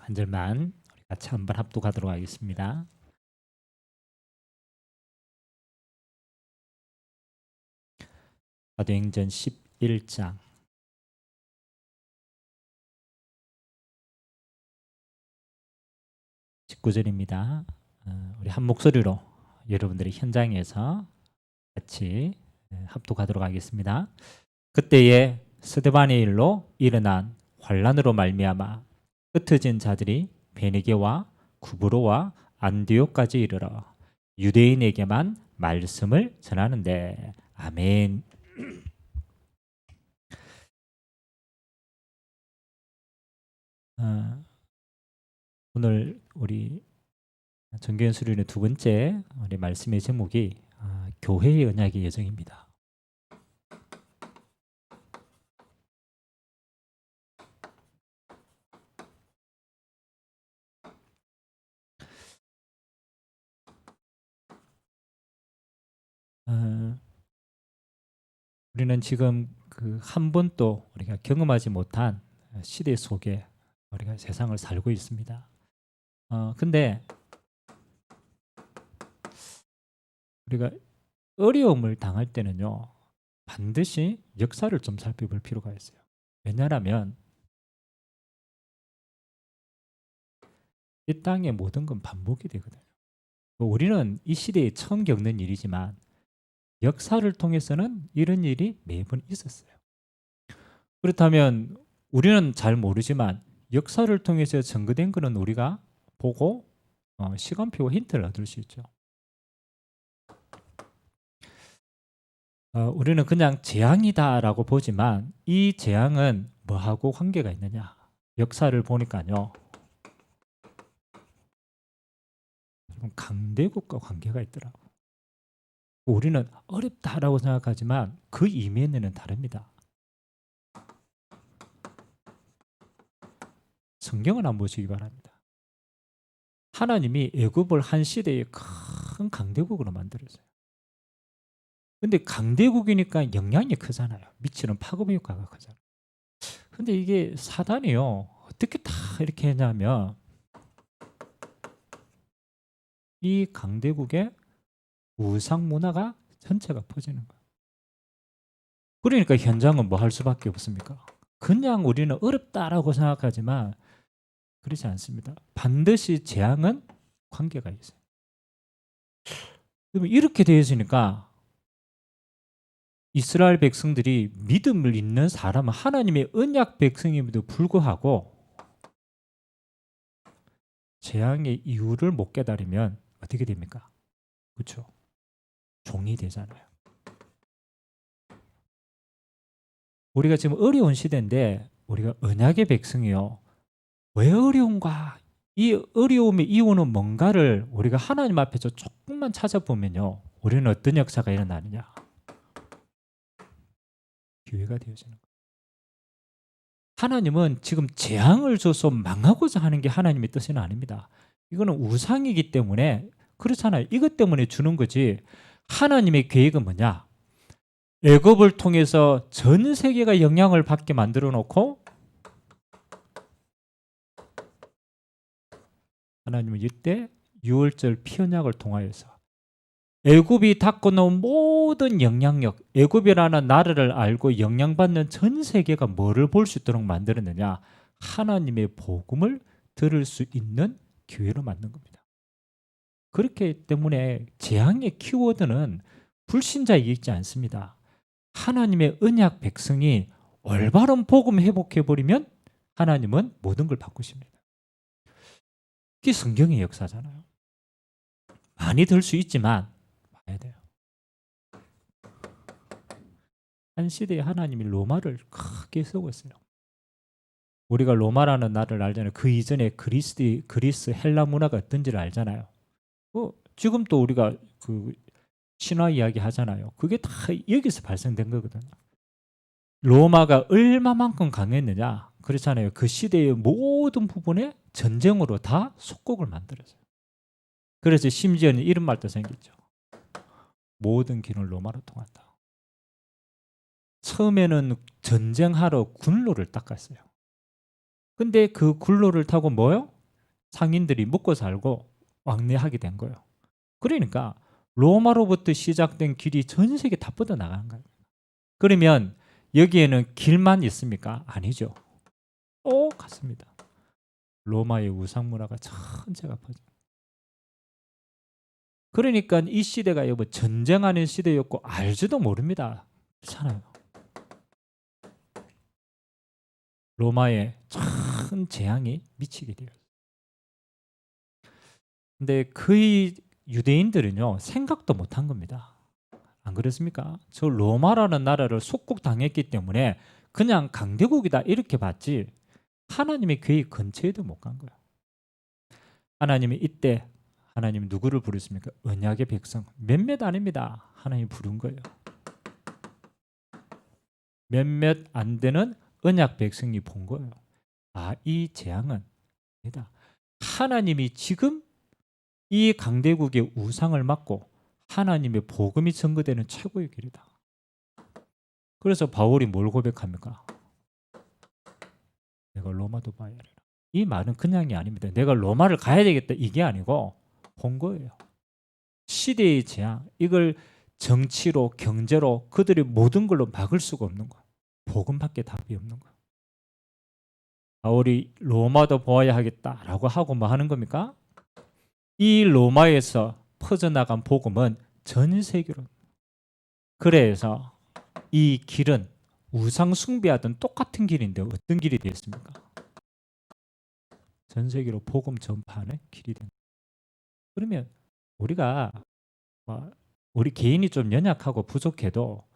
한 절만 우리 같이 한번 합독하도록 하겠습니다. 사도행전 11장 19절입니다. 우리 한 목소리로 여러분들이 현장에서 같이 합독하도록 하겠습니다. 그때에 스데반의 일로 일어난 환란으로 말미암아 흩어진 자들이 베네게와 구브로와 안디옥까지 이르러 유대인에게만 말씀을 전하는데 아멘. 오늘 우리 정교연 수련의 두 번째 우리 말씀의 제목이 교회의 언약의 여정입니다. 우리는 지금 그 한 번도 우리가 경험하지 못한 시대 속에 우리가 세상을 살고 있습니다. 근데 우리가 어려움을 당할 때는요, 반드시 역사를 좀 살펴볼 필요가 있어요. 왜냐하면 이 땅의 모든 건 반복이 되거든요. 우리는 이 시대에 처음 겪는 일이지만 역사를 통해서는 이런 일이 매번 있었어요. 그렇다면 우리는 잘 모르지만 역사를 통해서 증거된 것은 우리가 보고 시간표와 힌트를 얻을 수 있죠. 우리는 그냥 재앙이다라고 보지만 이 재앙은 뭐하고 관계가 있느냐? 역사를 보니까요, 강대국과 관계가 있더라고. 우리는 어렵다라고 생각하지만 그 이면에는 다릅니다. 성경을 한번 보시기 바랍니다. 하나님이 애굽을 한 시대에 큰 강대국으로 만들었어요. 근데 강대국이니까 영향이 크잖아요. 미치는 파급 효과가 크잖아요. 근데 이게 사단이요, 어떻게 다 이렇게 했냐면 이 강대국의 우상 문화가 전체가 퍼지는 거예요. 그러니까 현장은 뭐 할 수밖에 없습니까? 그냥 우리는 어렵다라고 생각하지만 그렇지 않습니다. 반드시 재앙은 관계가 있어요. 이렇게 되어 있으니까 이스라엘 백성들이 믿음을 있는 사람은 하나님의 언약 백성임에도 불구하고 재앙의 이유를 못 깨달으면 어떻게 됩니까? 그렇죠? 종이 되잖아요. 우리가 지금 어려운 시대인데 우리가 언약의 백성이요, 왜 어려운가? 이 어려움의 이유는 뭔가를 우리가 하나님 앞에서 조금만 찾아보면요, 우리는 어떤 역사가 일어나느냐? 기회가 되어지는 거예요. 하나님은 지금 재앙을 줘서 망하고자 하는 게 하나님의 뜻은 아닙니다. 이거는 우상이기 때문에 그렇잖아요. 이것 때문에 주는 거지. 하나님의 계획은 뭐냐? 애굽을 통해서 전 세계가 영향을 받게 만들어 놓고 하나님은 이때 유월절 피언약을 통하여서 애굽이 갖고 놓은 모든 영향력, 애굽이라는 나라를 알고 영향받는 전 세계가 뭐를 볼 수 있도록 만들었느냐? 하나님의 복음을 들을 수 있는 기회로 만든 겁니다. 그렇기 때문에 재앙의 키워드는 불신자에 있지 않습니다. 하나님의 언약 백성이 올바른 복음 회복해버리면 하나님은 모든 걸 바꾸십니다. 이게 성경의 역사잖아요. 많이 들 수 있지만 봐야 돼요. 한 시대에 하나님이 로마를 크게 세웠어요. 우리가 로마라는 나라를 알잖아요. 그 이전에 그리스 헬라 문화가 어떤지를 알잖아요. 지금 또 우리가 그 신화 이야기 하잖아요. 그게 다 여기서 발생된 거거든요. 로마가 얼마만큼 강했느냐? 그렇잖아요. 그 시대의 모든 부분에 전쟁으로 다 속국을 만들었어요. 그래서 심지어는 이런 말도 생겼죠. 모든 길은 로마로 통한다. 처음에는 전쟁하러 군로를 닦았어요. 근데 그 군로를 타고 뭐요? 상인들이 먹고 살고 왕래하게 된 거예요. 그러니까 로마로부터 시작된 길이 전 세계 다 뻗어나가는 거예요. 그러면 여기에는 길만 있습니까? 아니죠. 똑같습니다. 로마의 우상 문화가 전체가 퍼져. 그러니까 이 시대가 여보 전쟁하는 시대였고 알지도 모릅니다. 그렇잖아요. 로마에 큰 재앙이 미치게 돼요. 근데 그 유대인들은요 생각도 못한 겁니다. 안 그렇습니까? 저 로마라는 나라를 속국당했기 때문에 그냥 강대국이다 이렇게 봤지 하나님의 계획 근처에도 못 간 거야. 하나님이 이때 하나님이 누구를 부르십니까? 언약의 백성 몇몇 아닙니다. 하나님이 부른 거예요. 몇몇 안 되는 언약 백성이 본 거예요. 아, 이 재앙은 아니다. 하나님이 지금 이 강대국의 우상을 막고 하나님의 복음이 증거되는 최고의 길이다. 그래서 바울이 뭘 고백합니까? 내가 로마도 봐야 하리라. 이 말은 그냥이 아닙니다. 내가 로마를 가야 되겠다 이게 아니고 본 거예요. 시대의 재앙 이걸 정치로 경제로 그들이 모든 걸로 막을 수가 없는 거예요. 복음밖에 답이 없는 거예요. 바울이 로마도 보아야 하겠다라고 하고 뭐 하는 겁니까? 이 로마에서 퍼져나간 복음은 전 세계로. 그래서 이 길은 우상 숭배하던 똑같은 길인데 어떤 길이 되었습니까? 전 세계로 복음 전파하는 길이 된 거예요. 그러면 우리가 우리 개인이 좀 연약하고 부족해도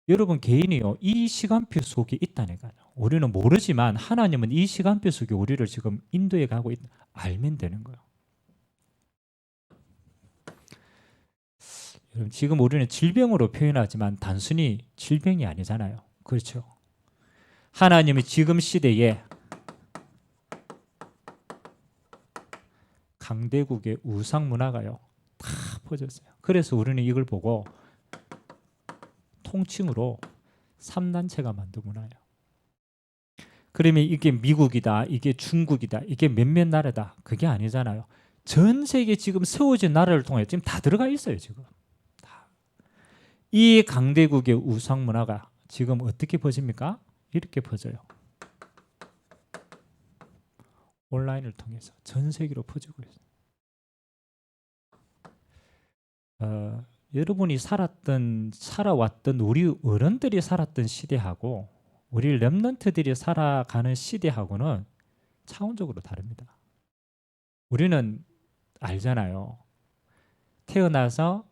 여러분 개인이요 이 시간표 속에 있다니까요. 우리는 모르지만 하나님은 이 시간표 속에 우리를 지금 인도해 가고 있다. 알면 되는 거예요. 여러분 지금 우리는 질병으로 표현하지만 단순히 질병이 아니잖아요. 그렇죠? 하나님이 지금 시대에 강대국의 우상 문화가요 다 퍼졌어요. 그래서 우리는 이걸 보고 통칭으로 3단체가 만든 문화예요. 그러면 이게 미국이다, 이게 중국이다, 이게 몇몇 나라다 그게 아니잖아요. 전 세계 지금 세워진 나라를 통해 지금 다 들어가 있어요. 지금 다. 이 강대국의 우상 문화가 지금 어떻게 퍼집니까? 이렇게 퍼져요. 온라인을 통해서 전 세계로 퍼지고 있어요. 여러분이 살아왔던 우리 어른들이 살았던 시대하고 우리 렘넌트들이 살아가는 시대하고는 차원적으로 다릅니다. 우리는 알잖아요. 태어나서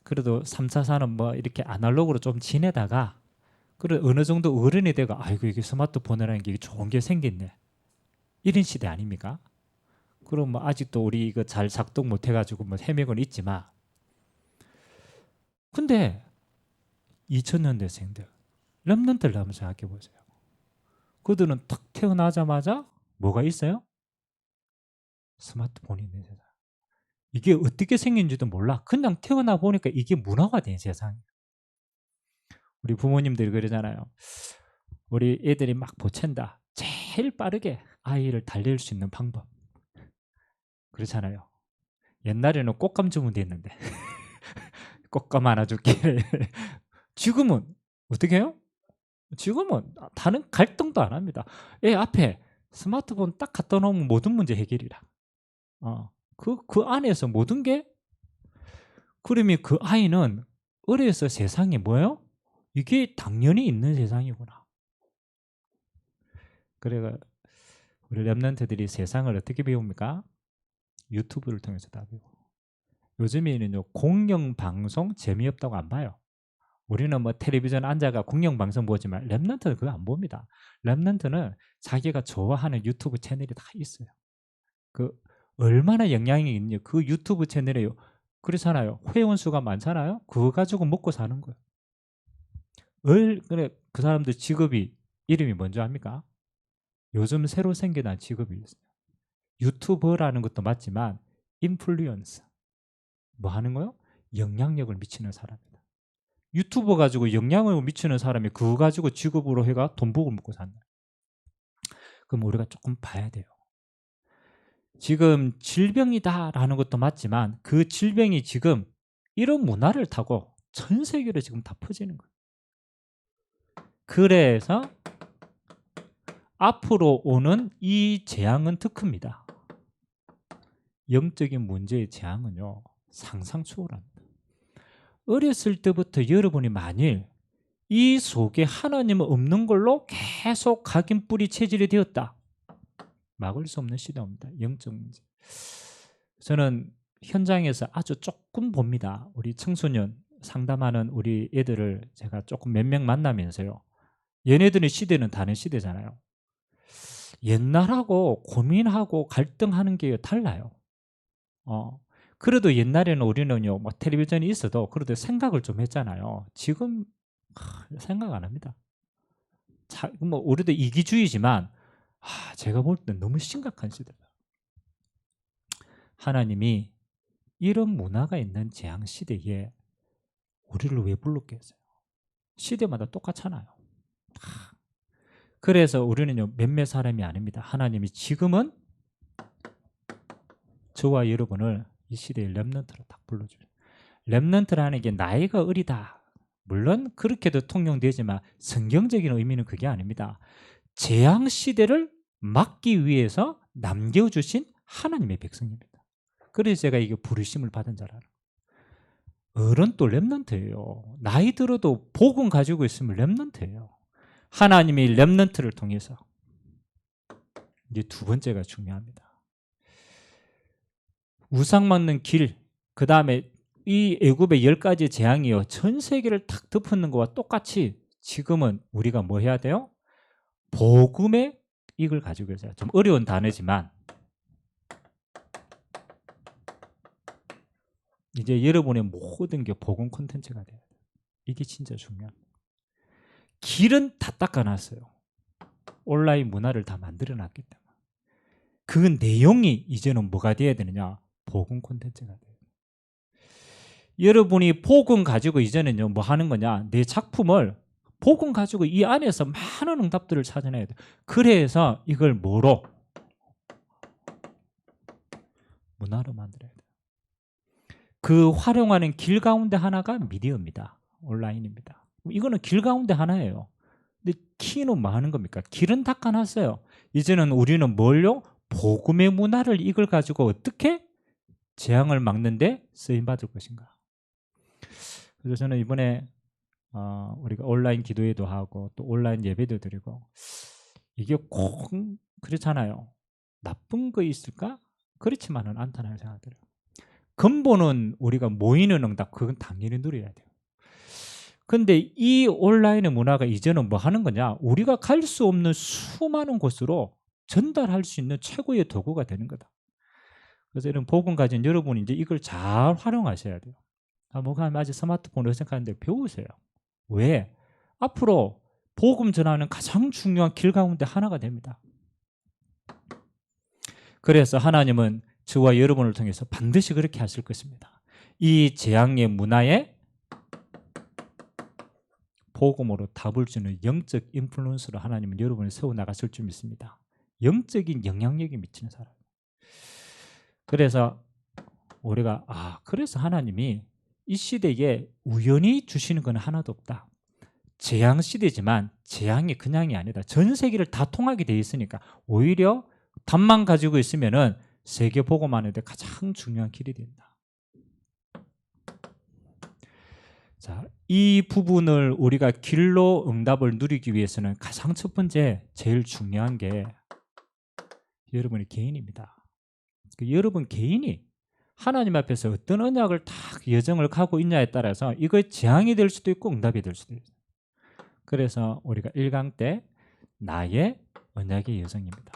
그래도 3차 산업 뭐 이렇게 아날로그로 좀 지내다가 그래 어느 정도 어른이 되고 아이고 이게 스마트폰이라는 게 좋은 게 생겼네. 이런 시대 아닙니까? 그럼 뭐 아직도 우리 이거 잘 작동 못 해가지고 뭐 헤매고는 있지만 근데 2000년대생들 렘넌트를 한번 생각해 보세요. 그들은 탁 태어나자마자 뭐가 있어요? 스마트폰이 있는 세상. 이게 어떻게 생긴지도 몰라. 그냥 태어나 보니까 이게 문화가 된 세상이에요. 우리 부모님들이 그러잖아요. 우리 애들이 막 보챈다. 제일 빠르게 아이를 달랠 수 있는 방법. 그렇잖아요. 옛날에는 꽃감 주면 됐는데 꽃감 하나 줄게. 지금은 어떻게 해요? 지금은 다른 갈등도 안 합니다. 애 앞에 스마트폰 딱 갖다 놓으면 모든 문제 해결이라. 그 안에서 모든 게 그러면 그 아이는 어려서 세상이 뭐예요? 이게 당연히 있는 세상이구나. 그래가 우리 렘넌트들이 세상을 어떻게 배웁니까? 유튜브를 통해서 다 배워. 요즘에는요 공영방송 재미없다고 안 봐요. 우리는 뭐 텔레비전 앉아가 공영방송 보지만 렘넌트는 그거 안 봅니다. 렘넌트는 자기가 좋아하는 유튜브 채널이 다 있어요. 그 얼마나 영향이 있냐 그 유튜브 채널에 그렇잖아요. 회원 수가 많잖아요. 그거 가지고 먹고 사는 거예요. 그래 그 사람들 직업이 이름이 뭔지 압니까? 요즘 새로 생겨난 직업이 있어요. 유튜버라는 것도 맞지만 인플루언서 뭐 하는 거요? 영향력을 미치는 사람이다. 유튜버 가지고 영향을 미치는 사람이 그거 가지고 직업으로 해가 돈 벌고 먹고 산다. 그럼 우리가 조금 봐야 돼요. 지금 질병이다라는 것도 맞지만 그 질병이 지금 이런 문화를 타고 전 세계로 지금 다 퍼지는 거예요. 그래서 앞으로 오는 이 재앙은 특크입니다. 영적인 문제의 재앙은요, 상상 초월합니다. 어렸을 때부터 여러분이 만일 이 속에 하나님은 없는 걸로 계속 각인뿌리 체질이 되었다, 막을 수 없는 시대입니다. 영적 문제. 저는 현장에서 아주 조금 봅니다. 우리 청소년 상담하는 우리 애들을 제가 조금 몇 명 만나면서요, 얘네들의 시대는 다른 시대잖아요. 옛날하고 고민하고 갈등하는 게 달라요. 그래도 옛날에는 우리는요, 뭐 텔레비전이 있어도 그래도 생각을 좀 했잖아요. 지금 생각 안 합니다. 뭐 우리도 이기주의지만 제가 볼 때 너무 심각한 시대다. 하나님이 이런 문화가 있는 재앙 시대에 우리를 왜 불렀겠어요? 시대마다 똑같잖아요. 그래서 우리는요, 몇몇 사람이 아닙니다. 하나님이 지금은 저와 여러분을 이 시대의 렘넌트로 딱 불러줘요. 렘넌트라는 게 나이가 어리다, 물론 그렇게도 통용되지만 성경적인 의미는 그게 아닙니다. 재앙 시대를 막기 위해서 남겨주신 하나님의 백성입니다. 그래서 제가 이게 부르심을 받은 자라는, 어른도 렘넌트예요. 나이 들어도 복음 가지고 있으면 렘넌트예요. 하나님이 렘넌트를 통해서, 이제 두 번째가 중요합니다. 우상 막는 길, 그 다음에 이 애굽의 10가지 재앙이요, 전 세계를 탁 덮는 것과 똑같이 지금은 우리가 뭐 해야 돼요? 복음의 이걸 가지고 있어요. 좀 어려운 단어지만 이제 여러분의 모든 게 복음 콘텐츠가 돼요. 이게 진짜 중요합니다. 길은 다 닦아놨어요. 온라인 문화를 다 만들어놨기 때문에. 그 내용이 이제는 뭐가 돼야 되느냐? 복음 콘텐츠가 돼요. 여러분이 복음 가지고 이제는요, 뭐 하는 거냐? 내 작품을 복음 가지고 이 안에서 많은 응답들을 찾아내야 돼요. 그래서 이걸 뭐로? 문화로 만들어야 돼요. 그 활용하는 길 가운데 하나가 미디어입니다. 온라인입니다. 이거는 길 가운데 하나예요. 근데 키는 뭐 하는 겁니까? 길은 닦아놨어요. 이제는 우리는 뭘요? 복음의 문화를 이걸 가지고 어떻게 재앙을 막는데 쓰임받을 것인가. 그래서 저는 이번에 우리가 온라인 기도회도 하고 또 온라인 예배도 드리고, 이게 꼭 그렇잖아요. 나쁜 거 있을까? 그렇지만은 않다는 생각이 들어요. 근본은 우리가 모이는 응답, 그건 당연히 누려야 돼요. 근데 이 온라인의 문화가 이제는 뭐 하는 거냐? 우리가 갈 수 없는 수많은 곳으로 전달할 수 있는 최고의 도구가 되는 거다. 그래서 이런 복음 가진 여러분이 이제 이걸 잘 활용하셔야 돼요. 뭐가 아직 스마트폰을 생각하는데 배우세요. 왜? 앞으로 복음 전하는 가장 중요한 길 가운데 하나가 됩니다. 그래서 하나님은 저와 여러분을 통해서 반드시 그렇게 하실 것입니다. 이 재앙의 문화에 복음으로 답을 주는 영적 인플루언서로 하나님은 여러분을 세워나가실 줄 믿습니다. 영적인 영향력이 미치는 사람. 그래서 우리가 그래서 하나님이 이 시대에 우연히 주시는 건 하나도 없다. 재앙 시대지만 재앙이 그냥이 아니다. 전 세계를 다 통하게 돼 있으니까 오히려 답만 가지고 있으면은 세계 복음하는 데 가장 중요한 길이 된다. 자, 이 부분을 우리가 길로 응답을 누리기 위해서는 가장 첫 번째, 제일 중요한 게 여러분의 개인입니다. 여러분 개인이 하나님 앞에서 어떤 언약을 딱 여정을 가고 있냐에 따라서 이거 재앙이 될 수도 있고 응답이 될 수도 있어요. 그래서 우리가 1강 때 나의 언약의 여정입니다.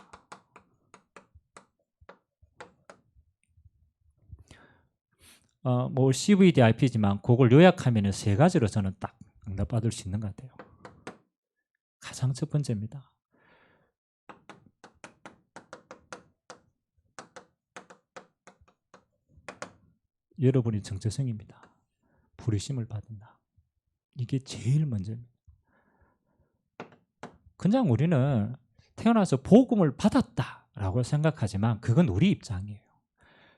뭐 CVDIP지만 그걸 요약하면 세 가지로 저는 딱 응답받을 수 있는 것 같아요. 가장 첫 번째입니다. 여러분이 정체성입니다. 부르심을 받는다. 이게 제일 먼저입니다. 그냥 우리는 태어나서 복음을 받았다, 라고 생각하지만 그건 우리 입장이에요.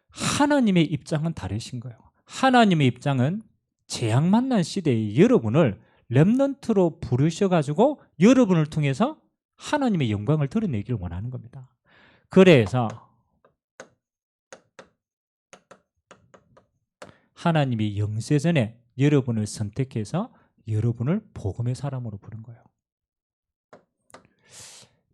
하나님의 입장은 다르신 거예요. 하나님의 입장은 재앙 만난 시대에 여러분을 렘넌트로 부르셔가지고 여러분을 통해서 하나님의 영광을 드러내기를 원하는 겁니다. 그래서 하나님이 영세전에 여러분을 선택해서 여러분을 복음의 사람으로 부른 거예요.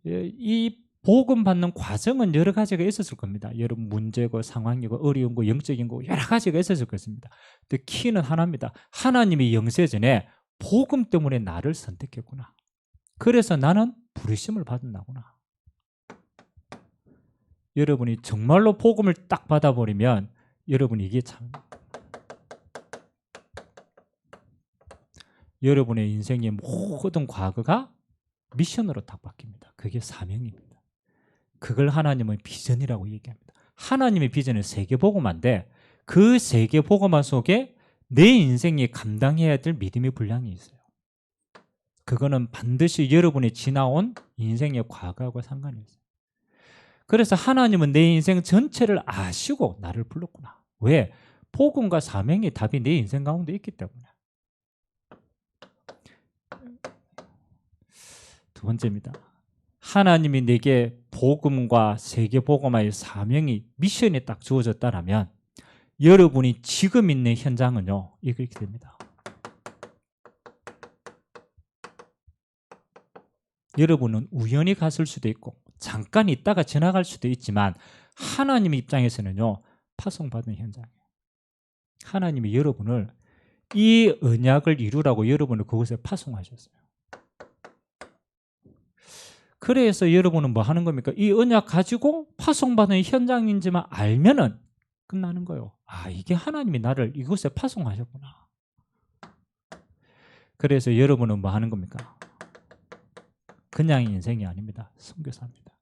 이 복음 받는 과정은 여러 가지가 있었을 겁니다. 여러분 문제고 상황이고 어려운 거 영적인 거 여러 가지가 있었을 것입니다. 근데 키는 하나입니다. 하나님이 영세전에 복음 때문에 나를 선택했구나. 그래서 나는 부르심을 받았나구나. 여러분이 정말로 복음을 딱 받아버리면 여러분이 이게 참 여러분의 인생의 모든 과거가 미션으로 딱 바뀝니다. 그게 사명입니다. 그걸 하나님의 비전이라고 얘기합니다. 하나님의 비전은 세계복음화인데 그 세계복음화 속에 내 인생이 감당해야 될 믿음의 분량이 있어요. 그거는 반드시 여러분이 지나온 인생의 과거하고 상관이 있어요. 그래서 하나님은 내 인생 전체를 아시고 나를 불렀구나. 왜? 복음과 사명의 답이 내 인생 가운데 있기 때문에. 두 번째입니다. 하나님이 내게 복음과 세계복음화의 사명이 미션이 딱 주어졌다면 여러분이 지금 있는 현장은요 이렇게 됩니다. 여러분은 우연히 갔을 수도 있고 잠깐 있다가 지나갈 수도 있지만 하나님 입장에서는요 파송받은 현장이에요. 하나님이 여러분을 이 언약을 이루라고 여러분을 그곳에 파송하셨어요. 그래서 여러분은 뭐 하는 겁니까? 이 언약 가지고 파송받은 현장인지만 알면은 끝나는 거예요. 아, 이게 하나님이 나를 이곳에 파송하셨구나. 그래서 여러분은 뭐 하는 겁니까? 그냥 인생이 아닙니다. 선교사입니다.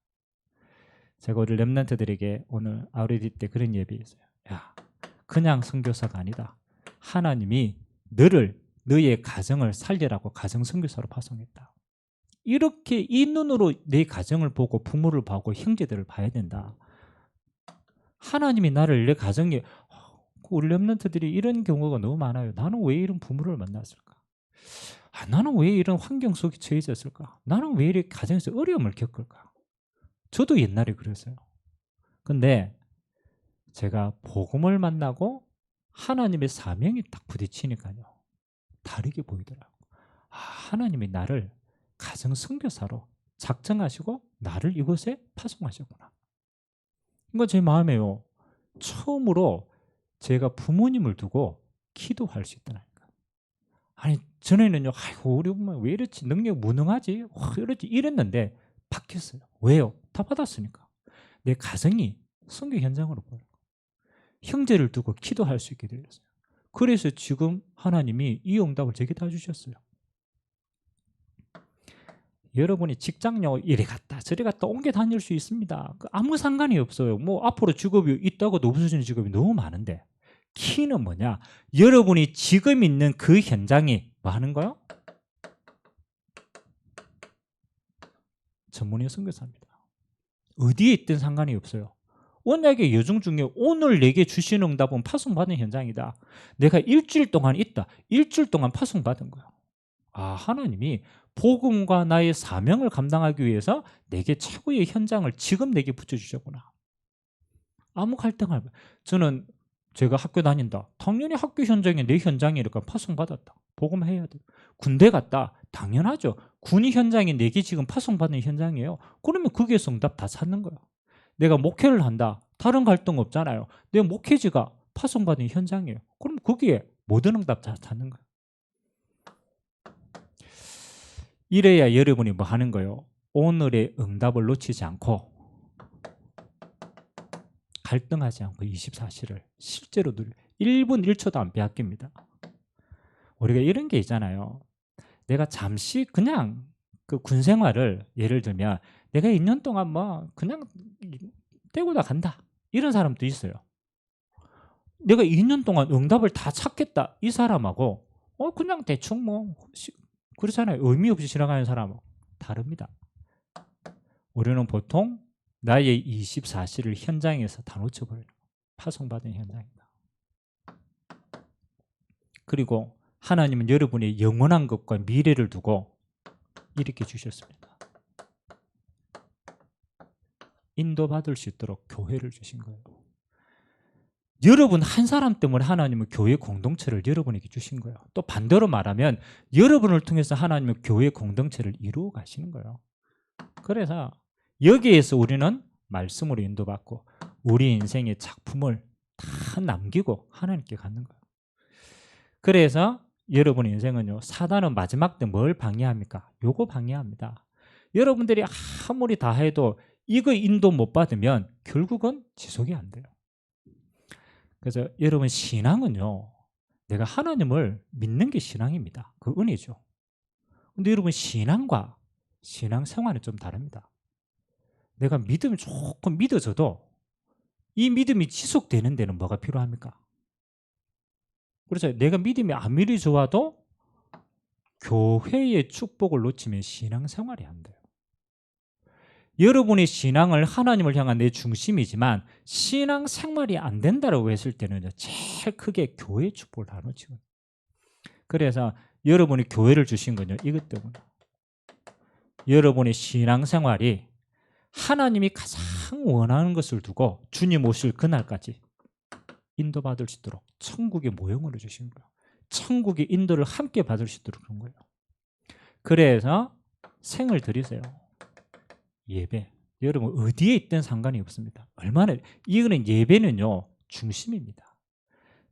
제가 우리 렘넌트들에게 오늘 아우레디 때 그런 예배했어요. 야, 그냥 선교사가 아니다. 하나님이 너의 가정을 살리라고 가정 선교사로 파송했다. 이렇게 이 눈으로 내 가정을 보고 부모를 보고 형제들을 봐야 된다. 하나님이 나를 내 가정에 우리 렘넌트들이 이런 경우가 너무 많아요. 나는 왜 이런 부모를 만났을까? 나는 왜 이런 환경 속에 처해 있었을까? 나는 왜 이렇게 가정에서 어려움을 겪을까? 저도 옛날에 그랬어요. 근데 제가 복음을 만나고 하나님의 사명이 딱 부딪히니까요. 다르게 보이더라고요. 하나님이 나를 가정 선교사로 작정하시고 나를 이곳에 파송하셨구나. 이건 제 마음에요. 처음으로 제가 부모님을 두고 기도할 수 있다니까. 아니 전에는요, 아이고 우리 엄마 왜 이렇지, 능력 무능하지, 이렇지 이랬는데 바뀌었어요. 왜요? 다 받았으니까. 내 가정이 선교 현장으로 보여요. 형제를 두고 기도할 수 있게 되었어요. 그래서 지금 하나님이 이 응답을 제게 다 주셨어요. 여러분이 직장요 이리 갔다 저리 갔다 옮겨 다닐 수 있습니다. 아무 상관이 없어요. 뭐 앞으로 직업이 있다고도 없어지는 직업이 너무 많은데 키는 뭐냐? 여러분이 지금 있는 그 현장이 뭐 하는 거요? 전문의 선교사입니다. 어디에 있든 상관이 없어요. 언약의 여정 중에 오늘 내게 주신 응답은 파송받은 현장이다. 내가 일주일 동안 있다. 일주일 동안 파송받은 거야. 하나님이 복음과 나의 사명을 감당하기 위해서 내게 최고의 현장을 지금 내게 붙여주셨구나. 아무 갈등할 거야. 저는 제가 학교 다닌다. 당연히 학교 현장이 내 현장이니까 파송받았다. 복음해야 돼. 군대 갔다. 당연하죠. 군이 현장이 내게 지금 파송받는 현장이에요. 그러면 거기에서 응답 다 찾는 거야. 내가 목회를 한다. 다른 갈등 없잖아요. 내 목회지가 파송받는 현장이에요. 그럼 거기에 모든 응답 다 찾는 거야. 이래야 여러분이 뭐 하는 거예요? 오늘의 응답을 놓치지 않고 갈등하지 않고 24시를 실제로 1분 1초도 안 빼앗깁니다. 우리가 이런 게 있잖아요. 내가 잠시 그냥 그 군 생활을 예를 들면 내가 2년 동안 뭐 그냥 떼고다 간다. 이런 사람도 있어요. 내가 2년 동안 응답을 다 찾겠다. 이 사람하고 그냥 대충 뭐 그렇잖아요. 의미 없이 지나가는 사람하고 다릅니다. 우리는 보통 나의 24시를 현장에서 다 놓쳐버려요. 파송받은 현장이다. 그리고 하나님은 여러분의 영원한 것과 미래를 두고 이렇게 주셨습니다. 인도받을 수 있도록 교회를 주신 거예요. 여러분 한 사람 때문에 하나님은 교회 공동체를 여러분에게 주신 거예요. 또 반대로 말하면 여러분을 통해서 하나님은 교회 공동체를 이루어 가시는 거예요. 그래서 여기에서 우리는 말씀으로 인도받고 우리 인생의 작품을 다 남기고 하나님께 갖는 거예요. 그래서 여러분의 인생은요, 사단은 마지막 때 뭘 방해합니까? 요거 방해합니다. 여러분들이 아무리 다 해도 이거 인도 못 받으면 결국은 지속이 안 돼요. 그래서 여러분 신앙은요, 내가 하나님을 믿는 게 신앙입니다. 그 은혜죠. 근데 여러분 신앙과 신앙생활은 좀 다릅니다. 내가 믿음이 조금 믿어져도 이 믿음이 지속되는 데는 뭐가 필요합니까? 그렇죠. 내가 믿음이 아무리 좋아도 교회의 축복을 놓치면 신앙생활이 안 돼요. 여러분의 신앙을 하나님을 향한 내 중심이지만 신앙생활이 안 된다고 했을 때는 제일 크게 교회의 축복을 다 놓치거든요. 그래서 여러분이 교회를 주신 건요, 이것 때문에 여러분의 신앙생활이 하나님이 가장 원하는 것을 두고 주님 오실 그날까지 인도받을 수 있도록 천국의 모형으로 주신 거예요. 천국의 인도를 함께 받을 수 있도록 그런 거예요. 그래서 생을 드리세요. 예배. 여러분 어디에 있든 상관이 없습니다. 얼마나 이거는 예배는요 중심입니다.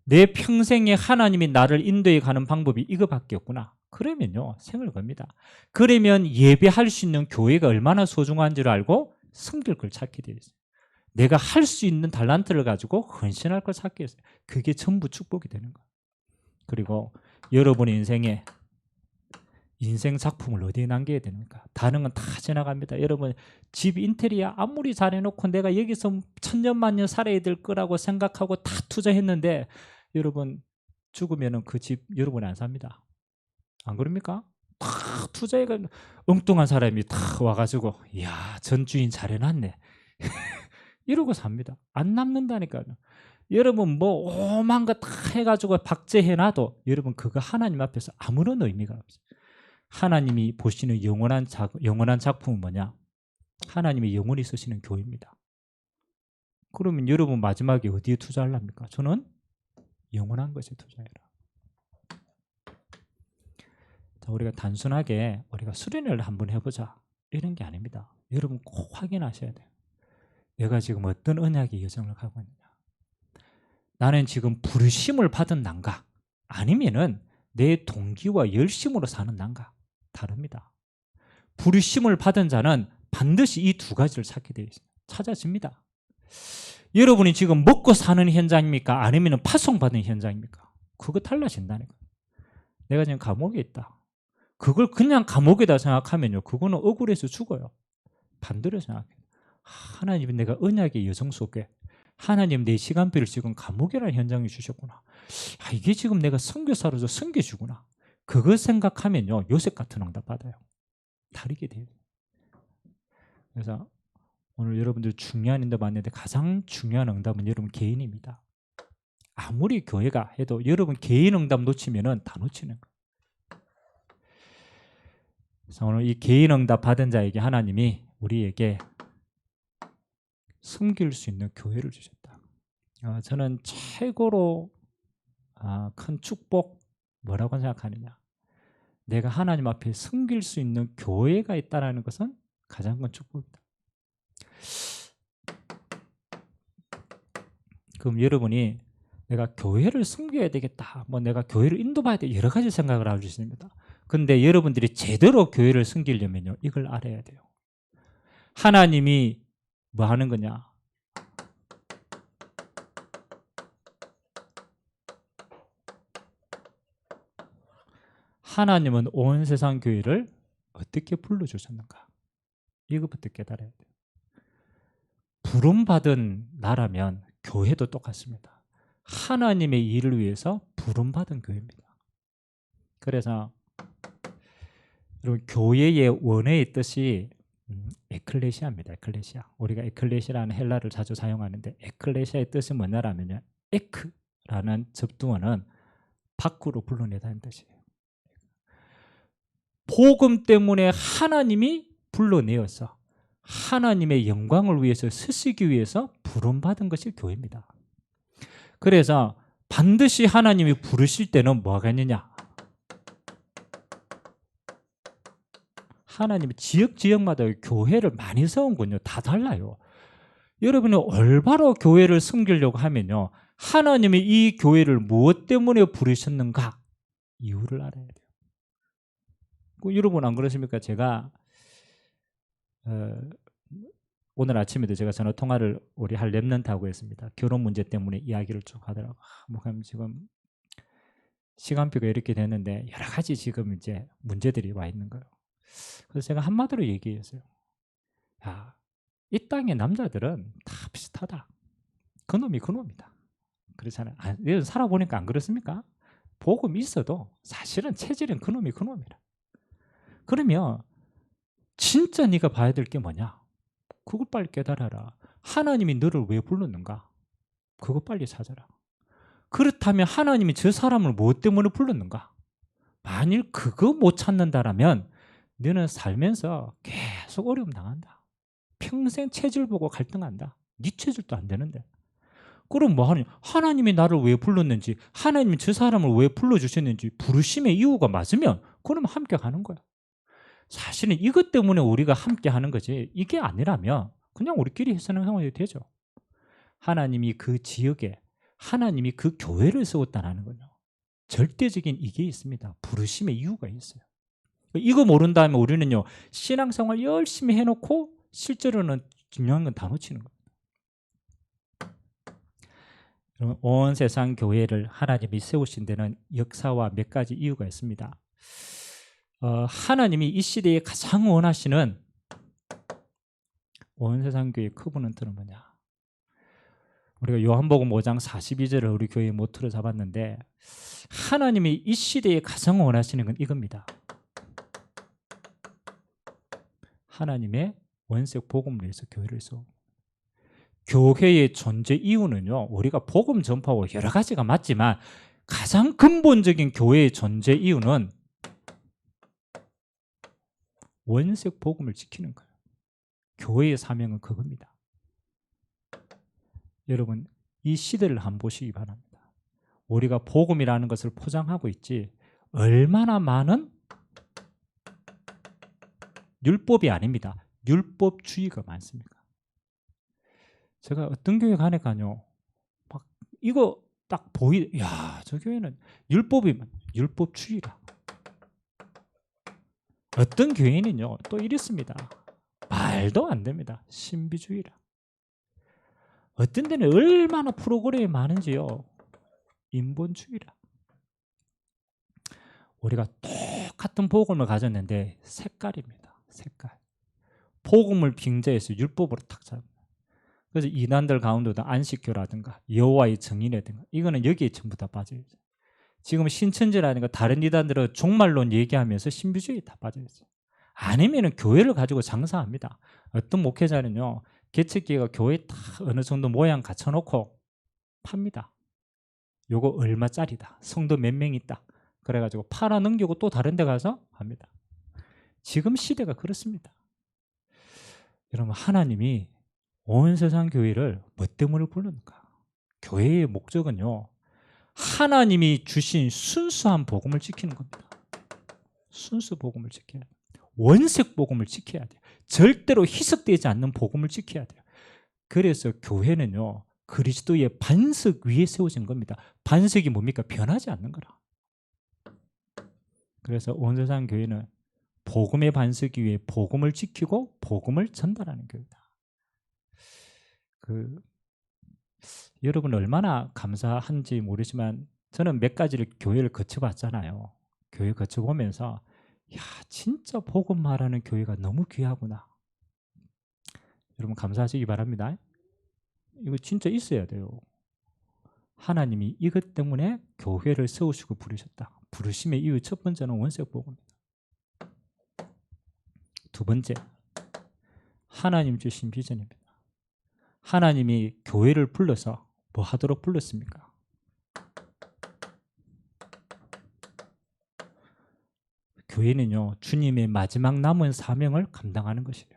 내 평생에 하나님이 나를 인도해 가는 방법이 이거밖에 없구나. 그러면요 생을 겁니다. 그러면 예배할 수 있는 교회가 얼마나 소중한 줄 알고 섬길 걸 찾게 되어 있어요. 내가 할 수 있는 달란트를 가지고 헌신할 걸 찾게 했어요. 그게 전부 축복이 되는 거예요. 그리고 여러분의 인생에 인생 작품을 어디에 남겨야 됩니까? 다른 건 다 지나갑니다. 여러분 집 인테리어 아무리 잘해놓고 내가 여기서 천년만년 살아야 될 거라고 생각하고 다 투자했는데 여러분 죽으면 그 집 여러분이 안 삽니다. 안 그럽니까? 다 투자해가 엉뚱한 사람이 다 와가지고 이야 전 주인 잘해놨네 이러고 삽니다. 안 남는다니까요. 여러분 뭐 오만 거 다 해가지고 박제해놔도 여러분 그거 하나님 앞에서 아무런 의미가 없어요. 하나님이 보시는 영원한 작품은 뭐냐? 하나님이 영원히 쓰시는 교회입니다. 그러면 여러분 마지막에 어디에 투자하랍니까? 저는 영원한 것에 투자해라. 자, 우리가 단순하게 우리가 수련회를 한번 해보자 이런 게 아닙니다. 여러분 꼭 확인하셔야 돼요. 내가 지금 어떤 언약의 여정을 가고 있느냐. 나는 지금 부르심을 받은 난가 아니면은 내 동기와 열심으로 사는 난가 다릅니다. 부르심을 받은 자는 반드시 이 두 가지를 찾게 되어 있습니다. 찾아집니다. 여러분이 지금 먹고 사는 현장입니까? 아니면 파송받은 현장입니까? 그거 달라진다니까. 내가 지금 감옥에 있다. 그걸 그냥 감옥이다 생각하면요. 그거는 억울해서 죽어요. 반대로 생각해요. 하나님이 내가 언약의 여정 속에 하나님 내 시간표를 지금 감옥이라는 현장에 주셨구나. 이게 지금 내가 선교사로서 섬겨주구나. 그거 생각하면요. 요셉 같은 응답 받아요. 다르게 돼요. 그래서 오늘 여러분들 중요한 응답 받는데 가장 중요한 응답은 여러분 개인입니다. 아무리 교회가 해도 여러분 개인 응답 놓치면은 다 놓치는 거예요. 그래서 오늘 이 개인 응답 받은 자에게 하나님이 우리에게 섬길 수 있는 교회를 주셨다. 저는 최고로 큰 축복 뭐라고 생각하느냐. 내가 하나님 앞에 섬길 수 있는 교회가 있다는 것은 가장 큰 축복이다. 그럼 여러분이 내가 교회를 섬겨야 되겠다. 뭐 내가 교회를 인도받아야 돼. 여러 가지 생각을 하고 있습니다. 근데 여러분들이 제대로 교회를 섬기려면요. 이걸 알아야 돼요. 하나님이 뭐 하는 거냐? 하나님은 온 세상 교회를 어떻게 불러주셨는가? 이것부터 깨달아야 돼요. 부름받은 나라면 교회도 똑같습니다. 하나님의 일을 위해서 부름받은 교회입니다. 그래서 여러분 교회의 원회의 뜻이 에클레시아입니다. 에클레시아. 우리가 에클레시아라는 헬라를 자주 사용하는데 에클레시아의 뜻이 뭐냐라면요. 에크라는 접두어는 밖으로 불러내다는 뜻이에요. 복음 때문에 하나님이 불러내어서 하나님의 영광을 위해서 쓰시기 위해서 부름받은 것이 교회입니다. 그래서 반드시 하나님이 부르실 때는 뭐가 있느냐? 하나님이 지역마다 교회를 많이 세운군요. 다 달라요. 여러분이 올바로 교회를 섬기려고 하면요. 하나님이 이 교회를 무엇 때문에 부르셨는가? 이유를 알아야 돼요. 여러분 안 그러십니까? 제가 오늘 아침에도 제가 전화 통화를 우리 할 랩런트하고 했습니다. 결혼 문제 때문에 이야기를 쭉 하더라고. 목사님 지금 시간표가 이렇게 됐는데 여러 가지 지금 이제 문제들이 와 있는 거예요. 그래서 제가 한마디로 얘기했어요. 야, 이 땅의 남자들은 다 비슷하다. 그놈이 그놈이다. 그렇잖아요. 살아보니까 안 그렇습니까? 복음이 있어도 사실은 체질은 그놈이 그놈이라. 그러면 진짜 네가 봐야 될 게 뭐냐? 그걸 빨리 깨달아라. 하나님이 너를 왜 불렀는가? 그거 빨리 찾아라. 그렇다면 하나님이 저 사람을 무엇 때문에 불렀는가? 만일 그거 못 찾는다라면 너는 살면서 계속 어려움 당한다. 평생 체질 보고 갈등한다. 네 체질도 안 되는데. 그럼 뭐 하냐? 하나님이 나를 왜 불렀는지, 하나님이 저 사람을 왜 불러주셨는지 부르심의 이유가 맞으면 그러면 함께 가는 거야. 사실은 이것 때문에 우리가 함께 하는 거지 이게 아니라면 그냥 우리끼리 해서는 상황이 되죠. 하나님이 그 지역에 하나님이 그 교회를 세웠다는 거죠. 절대적인 이게 있습니다. 부르심의 이유가 있어요. 이거 모른다면 우리는요 신앙생활 열심히 해놓고 실제로는 중요한 건 다 놓치는 거예요. 온 세상 교회를 하나님이 세우신 데는 역사와 몇 가지 이유가 있습니다. 하나님이 이 시대에 가장 원하시는 온 세상 교회의 커버넌트는 뭐냐? 우리가 요한복음 5장 42절을 우리 교회의 모토로 잡았는데 하나님이 이 시대에 가장 원하시는 건 이겁니다. 하나님의 원색 복음을 위해서 교회를 세워. 교회의 존재 이유는요. 우리가 복음 전파하고 여러 가지가 맞지만 가장 근본적인 교회의 존재 이유는 원색 복음을 지키는 거예요. 교회의 사명은 그겁니다. 여러분 이 시대를 한번 보시기 바랍니다. 우리가 복음이라는 것을 포장하고 있지 얼마나 많은 율법이 아닙니다. 율법주의가 많습니까? 제가 어떤 교회 가니까요 막 이거 딱 야, 저 교회는 율법주의라. 어떤 교회는요 또 이랬습니다. 말도 안 됩니다. 신비주의라. 어떤 데는 얼마나 프로그램이 많은지요. 인본주의라. 우리가 똑같은 복음을 가졌는데 색깔입니다. 색깔. 복음을 빙자해서 율법으로 탁 잡습니다. 그래서 이단들 가운데도 안식교라든가 여호와의 증인이라든가 이거는 여기에 전부 다 빠져요. 지금 신천지라든가 다른 이단들은 종말론 얘기하면서 신비주의 다 빠져있어요. 아니면 교회를 가지고 장사합니다. 어떤 목회자는요 개척기회가 교회 다 어느 정도 모양 갖춰놓고 팝니다. 요거 얼마짜리다. 성도 몇 명 있다. 그래가지고 팔아 넘기고 또 다른 데 가서 합니다. 지금 시대가 그렇습니다. 여러분 하나님이 온 세상 교회를 뭐 때문에 부르는가? 교회의 목적은요 하나님이 주신 순수한 복음을 지키는 겁니다. 순수 복음을 지켜야 돼요. 원색 복음을 지켜야 돼요. 절대로 희석되지 않는 복음을 지켜야 돼요. 그래서 교회는요 그리스도의 반석 위에 세워진 겁니다. 반석이 뭡니까? 변하지 않는 거라. 그래서 온 세상 교회는 복음의 반석 위에 복음을 지키고 복음을 전달하는 교회다. 여러분 얼마나 감사한지 모르지만 저는 몇 가지를 교회를 거쳐봤잖아요. 교회 거쳐보면서 야 진짜 복음 말하는 교회가 너무 귀하구나. 여러분 감사하시기 바랍니다. 이거 진짜 있어야 돼요. 하나님이 이것 때문에 교회를 세우시고 부르셨다. 부르심의 이유 첫 번째는 원색 복음입니다. 두 번째 하나님 주신 비전입니다. 하나님이 교회를 불러서 뭐 하도록 불렀습니까? 교회는요, 주님의 마지막 남은 사명을 감당하는 것이에요.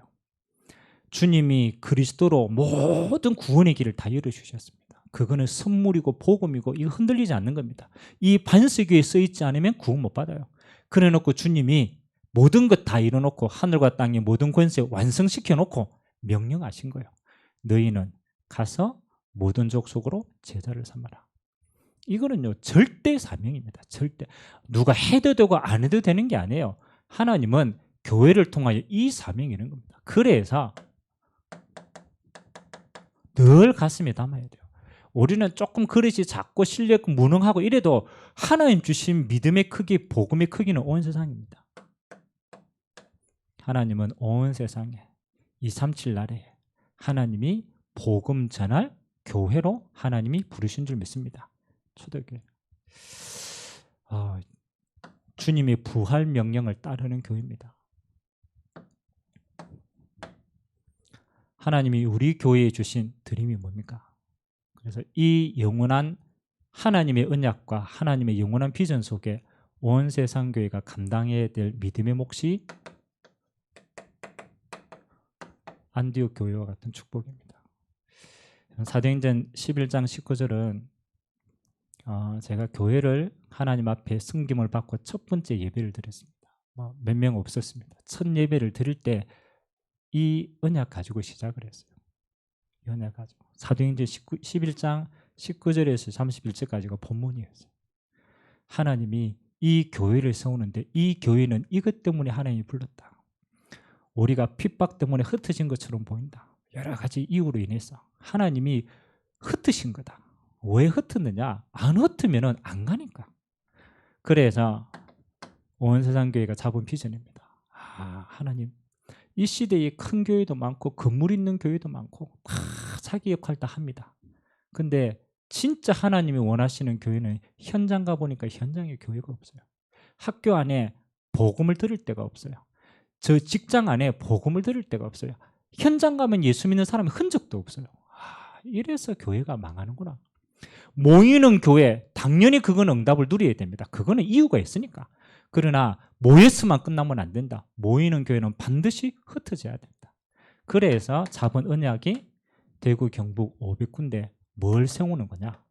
주님이 그리스도로 모든 구원의 길을 다 열어주셨습니다. 그거는 선물이고 복음이고 이거 흔들리지 않는 겁니다. 이 반석위에 써있지 않으면 구원 못 받아요. 그래 놓고 주님이 모든 것 다 이뤄놓고 하늘과 땅의 모든 권세 완성시켜 놓고 명령하신 거예요. 너희는 가서 모든 족속으로 제자를 삼아라. 이거는요, 절대 사명입니다. 절대. 누가 해도 되고 안 해도 되는 게 아니에요. 하나님은 교회를 통하여 이 사명이 있는 겁니다. 그래서 늘 가슴에 담아야 돼요. 우리는 조금 그릇이 작고 실력 무능하고 이래도 하나님 주신 믿음의 크기, 복음의 크기는 온 세상입니다. 하나님은 온 세상에 237 나라에 하나님이 복음 전할 교회로 하나님이 부르신 줄 믿습니다. 초대교회. 주님의 부활 명령을 따르는 교회입니다. 하나님이 우리 교회에 주신 드림이 뭡니까? 그래서 이 영원한 하나님의 언약과 하나님의 영원한 비전 속에 온 세상 교회가 감당해야 될 믿음의 몫이 안디옥 교회와 같은 축복입니다. 사도행전 11장 19절은 제가 교회를 하나님 앞에 섬김을 받고 첫 번째 예배를 드렸습니다. 몇 명 없었습니다. 첫 예배를 드릴 때 이 언약 가지고 시작을 했어요. 이 언약 가지고. 사도행전 11장 19절에서 31절까지가 본문이었어요. 하나님이 이 교회를 세우는데 이 교회는 이것 때문에 하나님이 불렀다. 우리가 핍박 때문에 흩어진 것처럼 보인다. 여러 가지 이유로 인해서 하나님이 흩으신 거다. 왜 흩었느냐? 안 흩으면 안 가니까. 그래서 온 세상 교회가 잡은 비전입니다. 하나님, 이 시대에 큰 교회도 많고 건물 있는 교회도 많고 다 자기 역할 다 합니다. 근데 진짜 하나님이 원하시는 교회는 현장 가보니까 현장에 교회가 없어요. 학교 안에 복음을 들을 데가 없어요. 저 직장 안에 복음을 들을 데가 없어요. 현장 가면 예수 믿는 사람의 흔적도 없어요. 이래서 교회가 망하는구나. 모이는 교회, 당연히 그건 응답을 누려야 됩니다. 그거는 이유가 있으니까. 그러나 모였으면 끝나면 안 된다. 모이는 교회는 반드시 흩어져야 된다. 그래서 잡은 언약이 대구, 경북 500군데 뭘 세우는 거냐?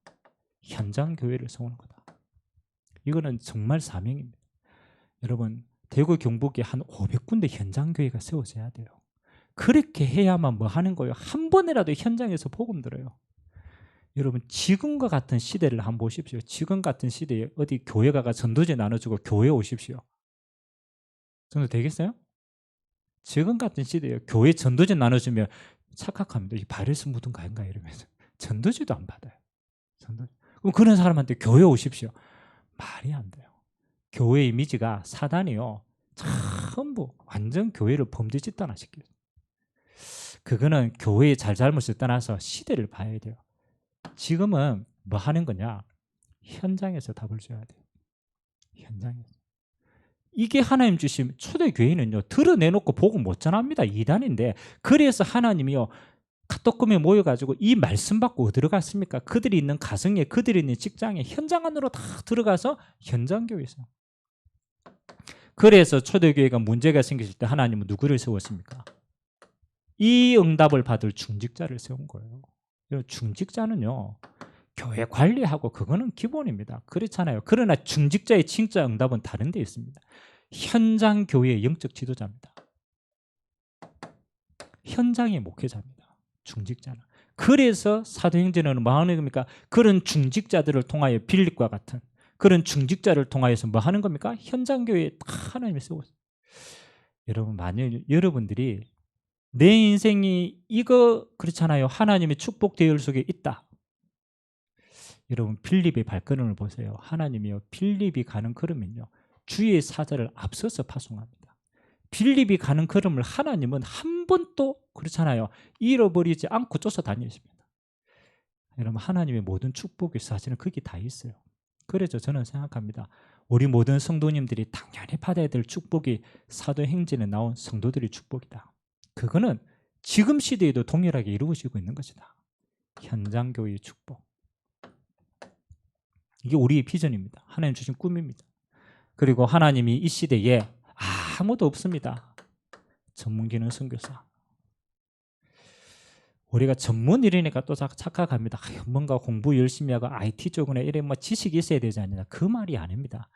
현장 교회를 세우는 거다. 이거는 정말 사명입니다. 여러분, 대구, 경북에 한 500군데 현장 교회가 세워져야 돼요. 그렇게 해야만 뭐 하는 거예요? 한 번이라도 현장에서 복음 들어요. 여러분, 지금과 같은 시대를 한번 보십시오. 지금 같은 시대에 어디 교회 가가 전도제 나눠주고 교회 오십시오. 전도 되겠어요? 지금 같은 시대에 교회 전도제 나눠주면 착각합니다. 이 바이러스 묻은 거 아닌가 이러면서 전도제도 안 받아요. 전도제. 그럼 그런 사람한테 교회 오십시오. 말이 안 돼요. 교회 이미지가 사단이요. 전부 완전 교회를 범죄 집단화시켜요. 그거는 교회의 잘잘못을 떠나서 시대를 봐야 돼요. 지금은 뭐 하는 거냐? 현장에서 답을 줘야 돼요. 현장에서. 이게 하나님 주신 초대교회는요, 드러내놓고 복음 못 전합니다. 이단인데. 그래서 하나님이요, 카톡금에 모여가지고 이 말씀 받고 어디로 갔습니까? 그들이 있는 가정에, 그들이 있는 직장에, 현장 안으로 다 들어가서 현장교회에서. 그래서 초대교회가 문제가 생겼을 때 하나님은 누구를 세웠습니까? 이 응답을 받을 중직자를 세운 거예요. 중직자는요, 교회 관리하고 그거는 기본입니다. 그렇잖아요. 그러나 중직자의 진짜 응답은 다른 데 있습니다. 현장 교회의 영적 지도자입니다. 현장의 목회자입니다. 중직자는. 그래서 사도행전에는 뭐 하는 겁니까? 그런 중직자들을 통하여 빌립과 같은 그런 중직자를 통하여서 뭐 하는 겁니까? 현장 교회에 다 하나님이 세웠어요. 여러분, 만약 여러분들이 내 인생이 이거 그렇잖아요. 하나님의 축복 대열 속에 있다. 여러분, 빌립의 발걸음을 보세요. 하나님이요, 빌립이 가는 걸음은요, 주의 사자를 앞서서 파송합니다. 빌립이 가는 걸음을 하나님은 한 번도 그렇잖아요, 잃어버리지 않고 쫓아다니십니다. 여러분, 하나님의 모든 축복의 사실은 거기 다 있어요. 그래서 저는 생각합니다. 우리 모든 성도님들이 당연히 받아야 될 축복이 사도행전에 나온 성도들의 축복이다. 그거는 지금 시대에도 동일하게 이루어지고 있는 것이다. 현장 교회의 축복. 이게 우리의 비전입니다. 하나님 주신 꿈입니다. 그리고 하나님이 이 시대에 아무도 없습니다. 전문기능 선교사. 우리가 전문일이니까 또 착각합니다. 뭔가 공부 열심히 하고 IT 쪽이나 이런 지식이 있어야 되지 않느냐. 그 말이 아닙니다.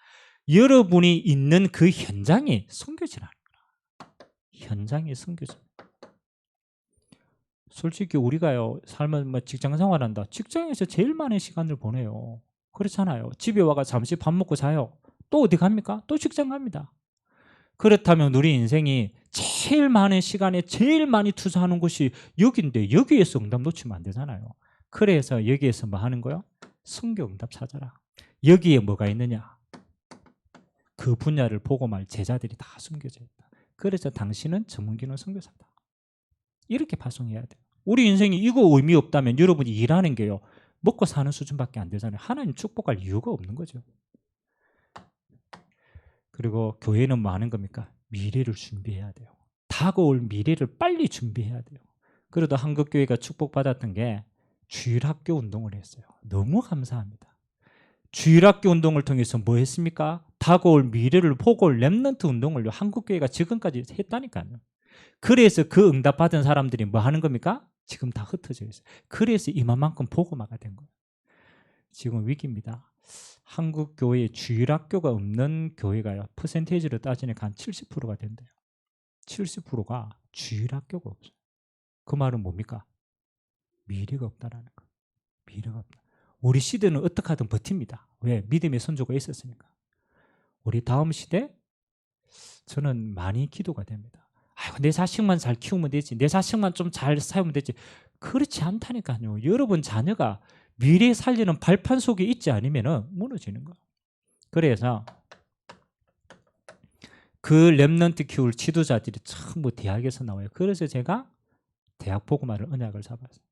여러분이 있는 그 현장이 선교지라는 거야. 현장이 선교지입니다. 솔직히 우리가요, 삶은 직장 생활한다. 직장에서 제일 많은 시간을 보내요. 그렇잖아요. 집에 와가 잠시 밥 먹고 자요. 또 어디 갑니까? 또 직장 갑니다. 그렇다면 우리 인생이 제일 많은 시간에 제일 많이 투자하는 곳이 여기인데 여기에서 응답 놓치면 안 되잖아요. 그래서 여기에서 뭐 하는 거요? 선교 응답 찾아라. 여기에 뭐가 있느냐? 그 분야를 보고 말 제자들이 다 숨겨져 있다. 그래서 당신은 전문기능 선교사다. 이렇게 파송해야 돼요. 우리 인생이 이거 의미 없다면 여러분이 일하는 게요, 먹고 사는 수준밖에 안 되잖아요. 하나님 축복할 이유가 없는 거죠. 그리고 교회는 뭐 하는 겁니까? 미래를 준비해야 돼요. 다가올 미래를 빨리 준비해야 돼요. 그래도 한국교회가 축복받았던 게 주일학교 운동을 했어요. 너무 감사합니다. 주일학교 운동을 통해서 뭐 했습니까? 다가올 미래를 보고 렘넌트 운동을 한국교회가 지금까지 했다니까요. 그래서 그 응답받은 사람들이 뭐 하는 겁니까? 지금 다 흩어져 있어요. 그래서 이만큼 복음화가 된 거예요. 지금 위기입니다. 한국 교회에 주일학교가 없는 교회가요, 퍼센테이지로 따지니까 한 70%가 된대요. 70%가 주일학교가 없어요. 그 말은 뭡니까? 미래가 없다라는 거. 미래가 없다. 우리 시대는 어떻게 하든 버팁니다. 왜? 믿음의 선조가 있었으니까. 우리 다음 시대, 저는 많이 기도가 됩니다. 아이고, 내 자식만 잘 키우면 되지. 내 자식만 좀 잘 살면 되지. 그렇지 않다니까요. 여러분 자녀가 미래 살리는 발판 속에 있지 않으면 무너지는 거예요. 그래서 그 렘넌트 키울 지도자들이 전부 대학에서 나와요. 그래서 제가 대학 복음화를 언약을 잡았어요.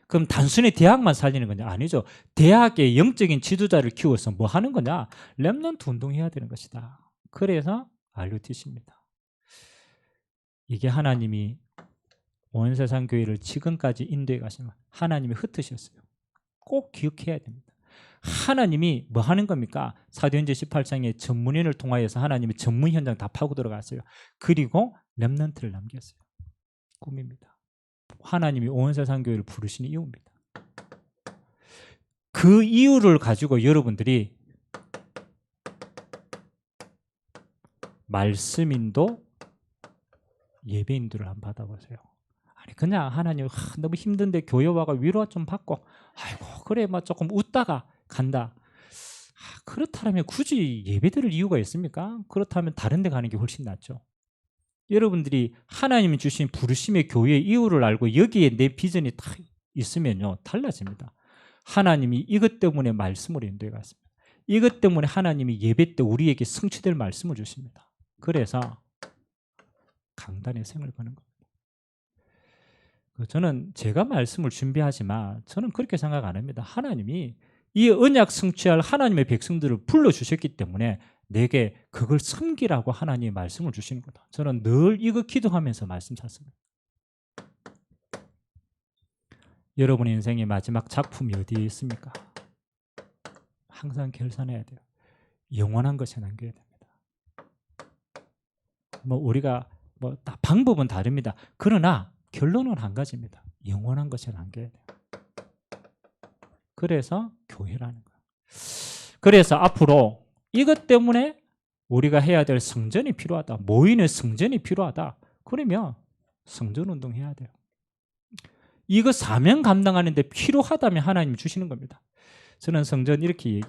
그럼 단순히 대학만 살리는 거냐? 아니죠. 대학의 영적인 지도자를 키워서 뭐 하는 거냐? 렘넌트 운동해야 되는 것이다. 그래서 RUTC입니다. 이게 하나님이 온 세상 교회를 지금까지 인도해 가시면 하나님이 흩으셨어요. 꼭 기억해야 됩니다. 하나님이 뭐 하는 겁니까? 사도행전 18장에 전문인을 통하여서 하나님이 전문 현장 다 파고 들어갔어요. 그리고 렘넌트를 남겼어요. 꿈입니다. 하나님이 온 세상 교회를 부르시는 이유입니다. 그 이유를 가지고 여러분들이 말씀인도 예배인들을 한번 받아보세요. 아니 그냥 하나님 너무 힘든데 교회 와가 위로 좀 받고 아이고 그래 뭐 조금 웃다가 간다. 그렇다면 굳이 예배 드릴 이유가 있습니까? 그렇다면 다른 데 가는 게 훨씬 낫죠. 여러분들이 하나님이 주신 부르심의 교회의 이유를 알고 여기에 내 비전이 딱 있으면요 달라집니다. 하나님이 이것 때문에 말씀을 인도해 갔습니다. 이것 때문에 하나님이 예배 때 우리에게 성취될 말씀을 주십니다. 그래서 강단의 생을 거는 겁니다. 저는 제가 말씀을 준비하지만 저는 그렇게 생각 안 합니다. 하나님이 이 언약 성취할 하나님의 백성들을 불러주셨기 때문에 내게 그걸 섬기라고 하나님이 말씀을 주시는 거다. 저는 늘 이거 기도하면서 말씀 찾습니다. 여러분의 인생의 마지막 작품이 어디에 있습니까? 항상 결산해야 돼요. 영원한 것에 남겨야 됩니다. 우리가 방법은 다릅니다. 그러나 결론은 한 가지입니다. 영원한 것에 남겨야 돼요. 그래서 교회라는 거예요. 그래서 앞으로 이것 때문에 우리가 해야 될 성전이 필요하다. 모이는 성전이 필요하다. 그러면 성전 운동해야 돼요. 이거 사명 감당하는데 필요하다면 하나님이 주시는 겁니다. 저는 성전 이렇게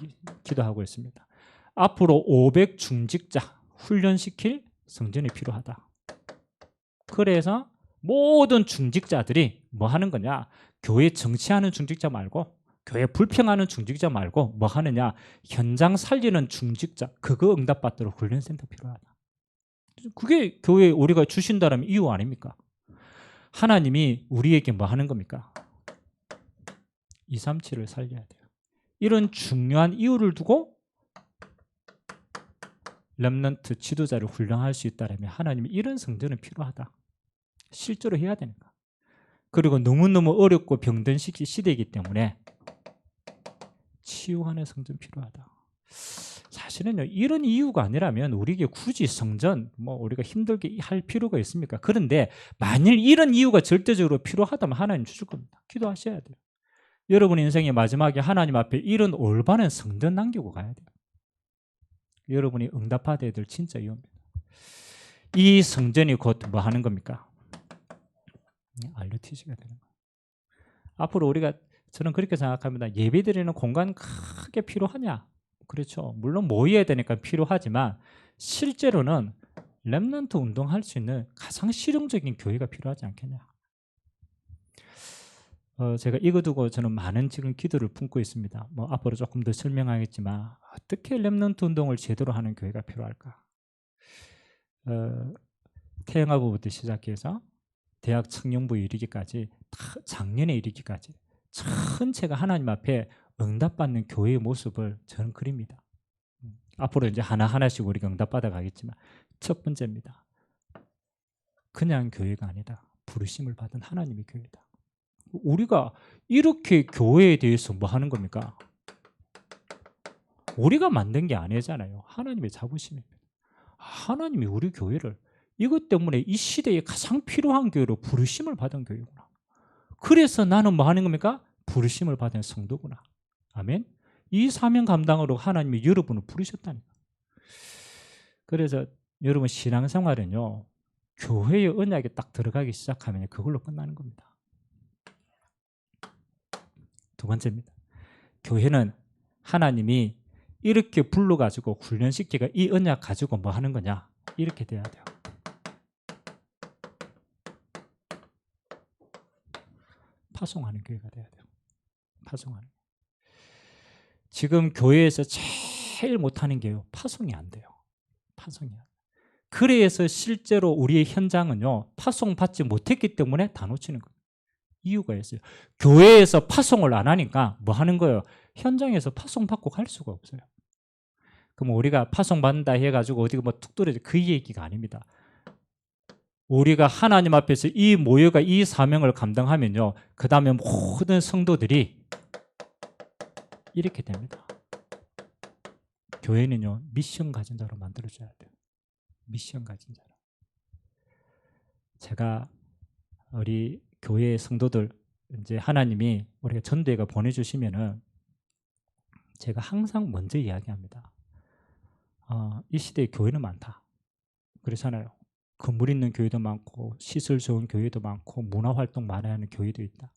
기도하고 있습니다. 앞으로 500 중직자 훈련시킬 성전이 필요하다. 그래서 모든 중직자들이 뭐 하는 거냐? 교회 정치하는 중직자 말고 교회 불평하는 중직자 말고 뭐 하느냐? 현장 살리는 중직자, 그거 응답받도록 훈련센터 필요하다. 그게 교회에 우리가 주신다라면 이유 아닙니까? 하나님이 우리에게 뭐 하는 겁니까? 237을 살려야 돼요. 이런 중요한 이유를 두고 렘넌트 지도자를 훈련할 수 있다면 하나님이 이런 성전은 필요하다. 실제로 해야 되는 거야. 그리고 너무너무 어렵고 병든 시대이기 때문에 치유하는 성전 필요하다. 사실은요, 이런 이유가 아니라면 우리에게 굳이 성전 우리가 힘들게 할 필요가 있습니까? 그런데 만일 이런 이유가 절대적으로 필요하다면 하나님 주실 겁니다. 기도하셔야 돼요. 여러분 인생의 마지막에 하나님 앞에 이런 올바른 성전 남기고 가야 돼요. 여러분이 응답받아야 될 진짜 이유입니다. 이 성전이 곧 뭐 하는 겁니까? RUTC가 되는 거예요. 앞으로 저는 그렇게 생각합니다. 예배드리는 공간 크게 필요하냐? 그렇죠. 물론 모여야 되니까 필요하지만 실제로는 렘넌트 운동할 수 있는 가장 실용적인 교회가 필요하지 않겠냐? 제가 이거 두고 저는 많은 지금 기도를 품고 있습니다. 앞으로 조금 더 설명하겠지만 어떻게 렘넌트 운동을 제대로 하는 교회가 필요할까? 태영아부부터 시작해서 대학 청년부 이르기까지 작년에 이르기까지 전체가 하나님 앞에 응답받는 교회의 모습을 저는 그립니다. 앞으로 이제 하나하나씩 우리가 응답받아 가겠지만 첫 번째입니다. 그냥 교회가 아니다. 부르심을 받은 하나님의 교회다. 우리가 이렇게 교회에 대해서 뭐 하는 겁니까? 우리가 만든 게 아니잖아요. 하나님의 자부심입니다. 하나님이 우리 교회를 이것 때문에 이 시대에 가장 필요한 교회로 부르심을 받은 교회구나. 그래서 나는 뭐 하는 겁니까? 부르심을 받은 성도구나. 아멘. 이 사명 감당으로 하나님이 여러분을 부르셨다니까. 그래서 여러분 신앙생활은요, 교회의 언약에 딱 들어가기 시작하면 그걸로 끝나는 겁니다. 두 번째입니다. 교회는 하나님이 이렇게 불러가지고 훈련시키가 이 언약 가지고 뭐 하는 거냐? 이렇게 돼야 돼요. 파송하는 교회가 돼야 돼요. 파송하는. 지금 교회에서 제일 못하는 게요, 파송이 안 돼요. 파송이 안 돼요. 그래서 실제로 우리의 현장은요, 파송받지 못했기 때문에 다 놓치는 거예요. 이유가 있어요. 교회에서 파송을 안 하니까 뭐 하는 거예요? 현장에서 파송받고 갈 수가 없어요. 그럼 우리가 파송받는다 해가지고 어디 툭 떨어져, 그 얘기가 아닙니다. 우리가 하나님 앞에서 이 모여가 이 사명을 감당하면요, 그 다음에 모든 성도들이 이렇게 됩니다. 교회는요, 미션 가진 자로 만들어줘야 돼요. 미션 가진 자로. 제가 우리 교회 성도들 이제 하나님이 우리가 전도회가 보내주시면은 제가 항상 먼저 이야기합니다. 이 시대에 교회는 많다. 그렇잖아요. 건물 있는 교회도 많고 시설 좋은 교회도 많고 문화활동 많이 하는 교회도 있다.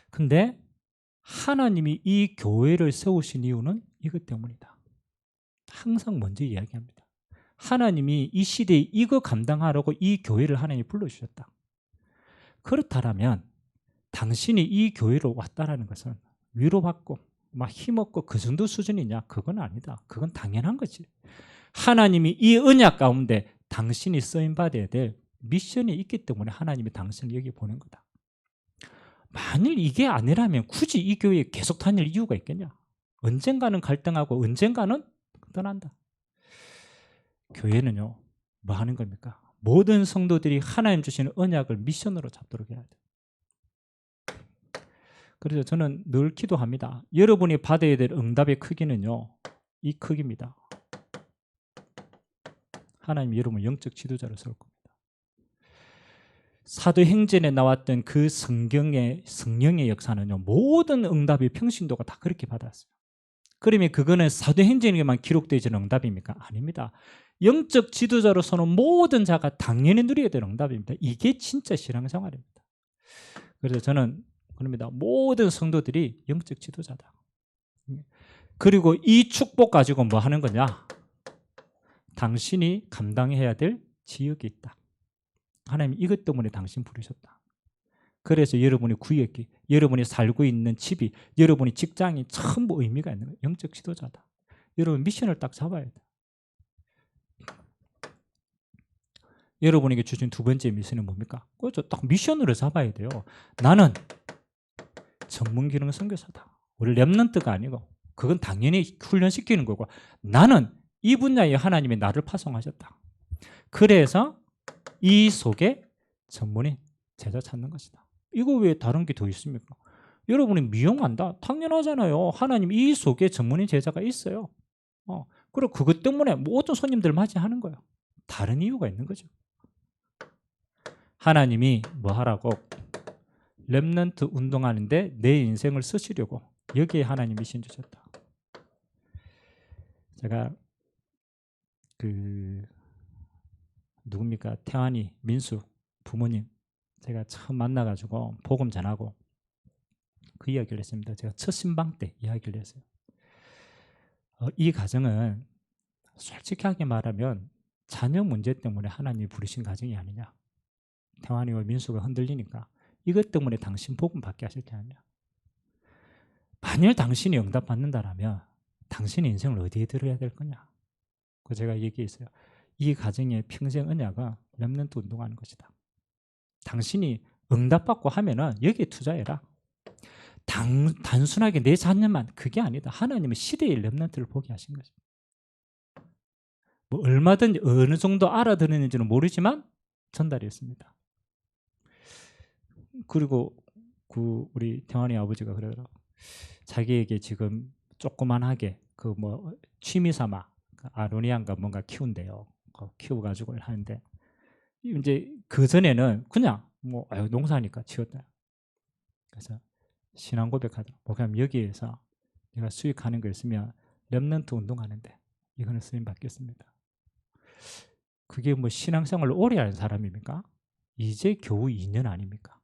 근데 하나님이 이 교회를 세우신 이유는 이것 때문이다. 항상 먼저 이야기합니다. 하나님이 이 시대에 이거 감당하라고 이 교회를 하나님이 불러주셨다. 그렇다면 당신이 이 교회로 왔다라는 것은 위로받고 막 힘없고 그 정도 수준이냐? 그건 아니다. 그건 당연한 거지. 하나님이 이 언약 가운데 당신이 쓰임받아야 될 미션이 있기 때문에 하나님이 당신을 여기 보낸 거다. 만일 이게 아니라면 굳이 이 교회에 계속 다닐 이유가 있겠냐? 언젠가는 갈등하고 언젠가는 떠난다. 교회는요, 뭐 하는 겁니까? 모든 성도들이 하나님 주시는 언약을 미션으로 잡도록 해야 돼요. 그래서 저는 늘 기도합니다. 여러분이 받아야 될 응답의 크기는요, 이 크기입니다. 하나님이 여러분을 영적 지도자로 세울 겁니다. 사도행전에 나왔던 그 성령의 역사는요, 모든 응답의 평신도가 다 그렇게 받았어요. 그러면 그거는 사도행전에만 기록되어진 응답입니까? 아닙니다. 영적 지도자로서는 모든 자가 당연히 누려야 될 응답입니다. 이게 진짜 신앙생활입니다. 그래서 저는 그럽니다. 모든 성도들이 영적 지도자다. 그리고 이 축복 가지고 뭐 하는 거냐? 당신이 감당해야 될 지역이 있다. 하나님 이것 때문에 당신 부르셨다. 그래서 여러분의 구역이, 여러분이 살고 있는 집이, 여러분의 직장이 전부 의미가 있는 거예요. 영적 지도자다. 여러분 미션을 딱 잡아야 돼요. 여러분에게 주신 두 번째 미션은 뭡니까? 그렇죠. 딱 미션으로 잡아야 돼요. 나는 전문기능 선교사다. 우리 렘넌트가 아니고 그건 당연히 훈련시키는 거고, 나는 이 분야에 하나님이 나를 파송하셨다. 그래서 이 속에 전문인 제자 찾는 것이다. 이거 왜 다른 게 더 있습니까? 여러분이 미용한다? 당연하잖아요. 하나님 이 속에 전문의 제자가 있어요. 그리고 그것 때문에 모든 손님들 맞이하는 거예요. 다른 이유가 있는 거죠. 하나님이 뭐 하라고? 렘넌트 운동하는데 내 인생을 쓰시려고. 여기에 하나님이 신 주셨다. 제가 누굽니까? 태환이, 민수 부모님 제가 처음 만나가지고 복음 전하고 그 이야기를 했습니다. 제가 첫 신방 때 이야기를 했어요. 이 가정은 솔직하게 말하면 자녀 문제 때문에 하나님이 부르신 가정이 아니냐. 태환이와 민수가 흔들리니까 이것 때문에 당신 복음 받게 하실 게 아니냐. 만일 당신이 응답 받는다라면 당신의 인생을 어디에 들어야 될 거냐. 그 제가 얘기했어요. 이 가정의 평생 언약은 렘넌트 운동하는 것이다. 당신이 응답받고 하면은 여기에 투자해라. 단순하게 내 자녀만 그게 아니다. 하나님은 시대의 렘넌트를 보게 하신 거죠. 뭐 얼마든지 어느 정도 알아들었는지는 모르지만 전달이 했습니다. 그리고 우리 태환이 아버지가 그러더라고. 자기에게 지금 조그만하게 취미 삼아 아로니안가 뭔가 키운대요. 키워가지고 하는데 이제 그 전에는 그냥 농사니까 치웠다. 그래서 신앙 고백하더라고. 그럼 여기에서 내가 수익하는 거 있으면 렘넌트 운동하는데 이거는 쓰임 받겠습니다. 그게 신앙생활을 오래 하는 사람입니까? 이제 겨우 2년 아닙니까?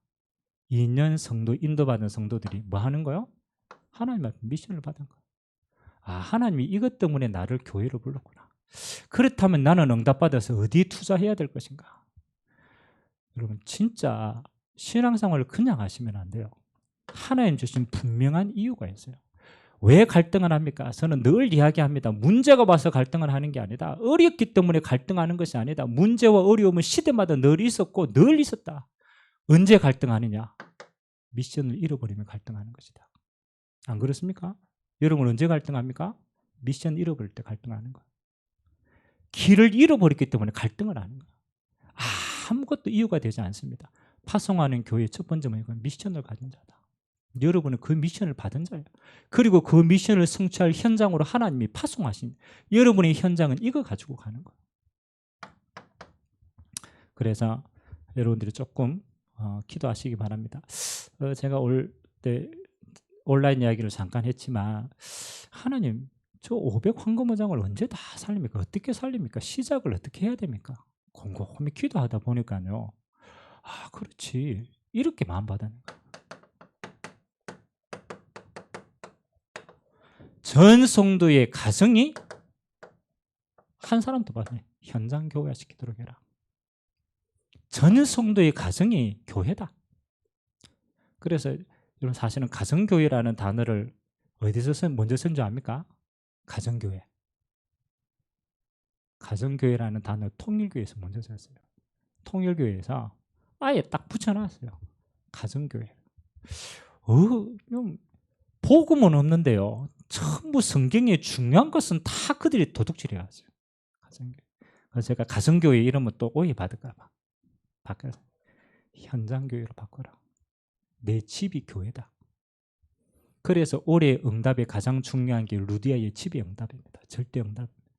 2년 성도 인도받은 성도들이 뭐 하는 거요? 하나님한테 미션을 받은 거예요. 하나님이 이것 때문에 나를 교회로 불렀구나. 그렇다면 나는 응답받아서 어디에 투자해야 될 것인가? 여러분 진짜 신앙생활을 그냥 하시면 안 돼요. 하나님 주신 분명한 이유가 있어요. 왜 갈등을 합니까? 저는 늘 이야기합니다. 문제가 와서 갈등을 하는 게 아니다. 어렵기 때문에 갈등하는 것이 아니다. 문제와 어려움은 시대마다 늘 있었고 늘 있었다. 언제 갈등하느냐? 미션을 잃어버리면 갈등하는 것이다. 안 그렇습니까? 여러분 언제 갈등합니까? 미션 잃어버릴 때 갈등하는 거예요. 길을 잃어버렸기 때문에 갈등을 하는 거예요. 아무것도 이유가 되지 않습니다. 파송하는 교회의 첫 번째는 이건 미션을 가진 자다. 여러분은 그 미션을 받은 자예요. 그리고 그 미션을 성취할 현장으로 하나님이 파송하신 여러분의 현장은 이거 가지고 가는 거예요. 그래서 여러분들이 조금 기도하시기 바랍니다. 제가 올 때 온라인 이야기를 잠깐 했지만 하나님 저 500 황금어장을 언제 다 살립니까? 어떻게 살립니까? 시작을 어떻게 해야 됩니까? 곰곰이 기도하다 보니까요. 그렇지. 이렇게 마음 받는 거예요. 전 성도의 가정이 한 사람도 받네. 현장 교회화 시키도록 해라. 전 성도의 가정이 교회다. 그래서 여러분 사실은 가정교회라는 단어를 어디서 먼저 쓴 줄 압니까? 가정교회. 가정교회라는 단어 통일교회에서 먼저 썼어요. 통일교회에서 아예 딱 붙여놨어요. 가정교회. 복음은 없는데요. 전부 성경에 중요한 것은 다 그들이 도둑질해 왔어요. 가정교회. 그래서 제가 가정교회 이름은 또 오해받을까 봐 바꿔서 현장교회로 바꿔라. 내 집이 교회다. 그래서 올해 응답에 가장 중요한 게 루디아의 집의 응답입니다. 절대 응답입니다.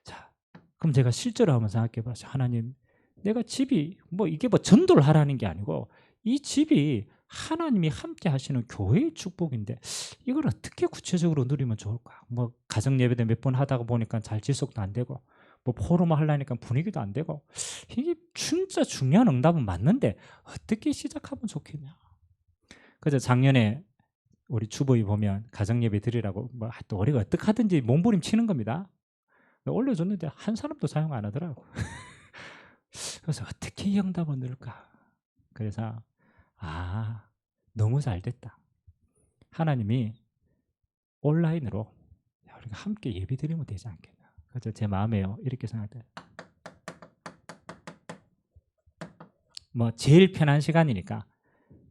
자, 그럼 제가 실제로 한번 생각해 봤어요. 하나님, 내가 집이 이게 전도를 하라는 게 아니고 이 집이 하나님이 함께 하시는 교회의 축복인데 이걸 어떻게 구체적으로 누리면 좋을까? 가정 예배도 몇 번 하다가 보니까 잘 지속도 안 되고 포럼 하려니까 분위기도 안 되고 이게 진짜 중요한 응답은 맞는데 어떻게 시작하면 좋겠냐? 그래서 작년에 우리 주보에 보면 가정 예배 드리라고 또 우리가 어떻게 하든지 몸부림 치는 겁니다. 올려줬는데 한 사람도 사용 안 하더라고. 그래서 어떻게 이 응답을 넣을까? 그래서 너무 잘 됐다. 하나님이 온라인으로 우리가 함께 예배 드리면 되지 않겠나. 그래서 제 마음에요. 이렇게 생각돼요. 제일 편한 시간이니까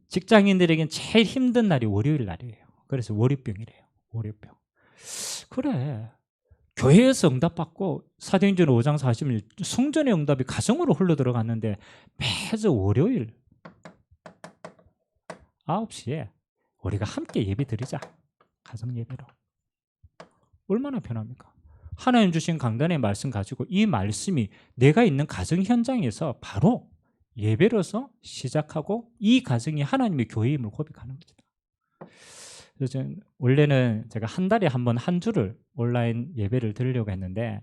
직장인들에겐 제일 힘든 날이 월요일 날이에요. 그래서 월요병이래요. 월요병. 그래. 교회에서 응답받고 사도행전 5장 40일 성전의 응답이 가정으로 흘러 들어갔는데 매주 월요일 9시에 우리가 함께 예배 드리자. 가정 예배로. 얼마나 편합니까? 하나님 주신 강단의 말씀 가지고 이 말씀이 내가 있는 가정 현장에서 바로 예배로서 시작하고 이 가정이 하나님의 교회임을 고백하는 거죠. 그래서 원래는 제가 한 달에 한 번 한 주를 온라인 예배를 드리려고 했는데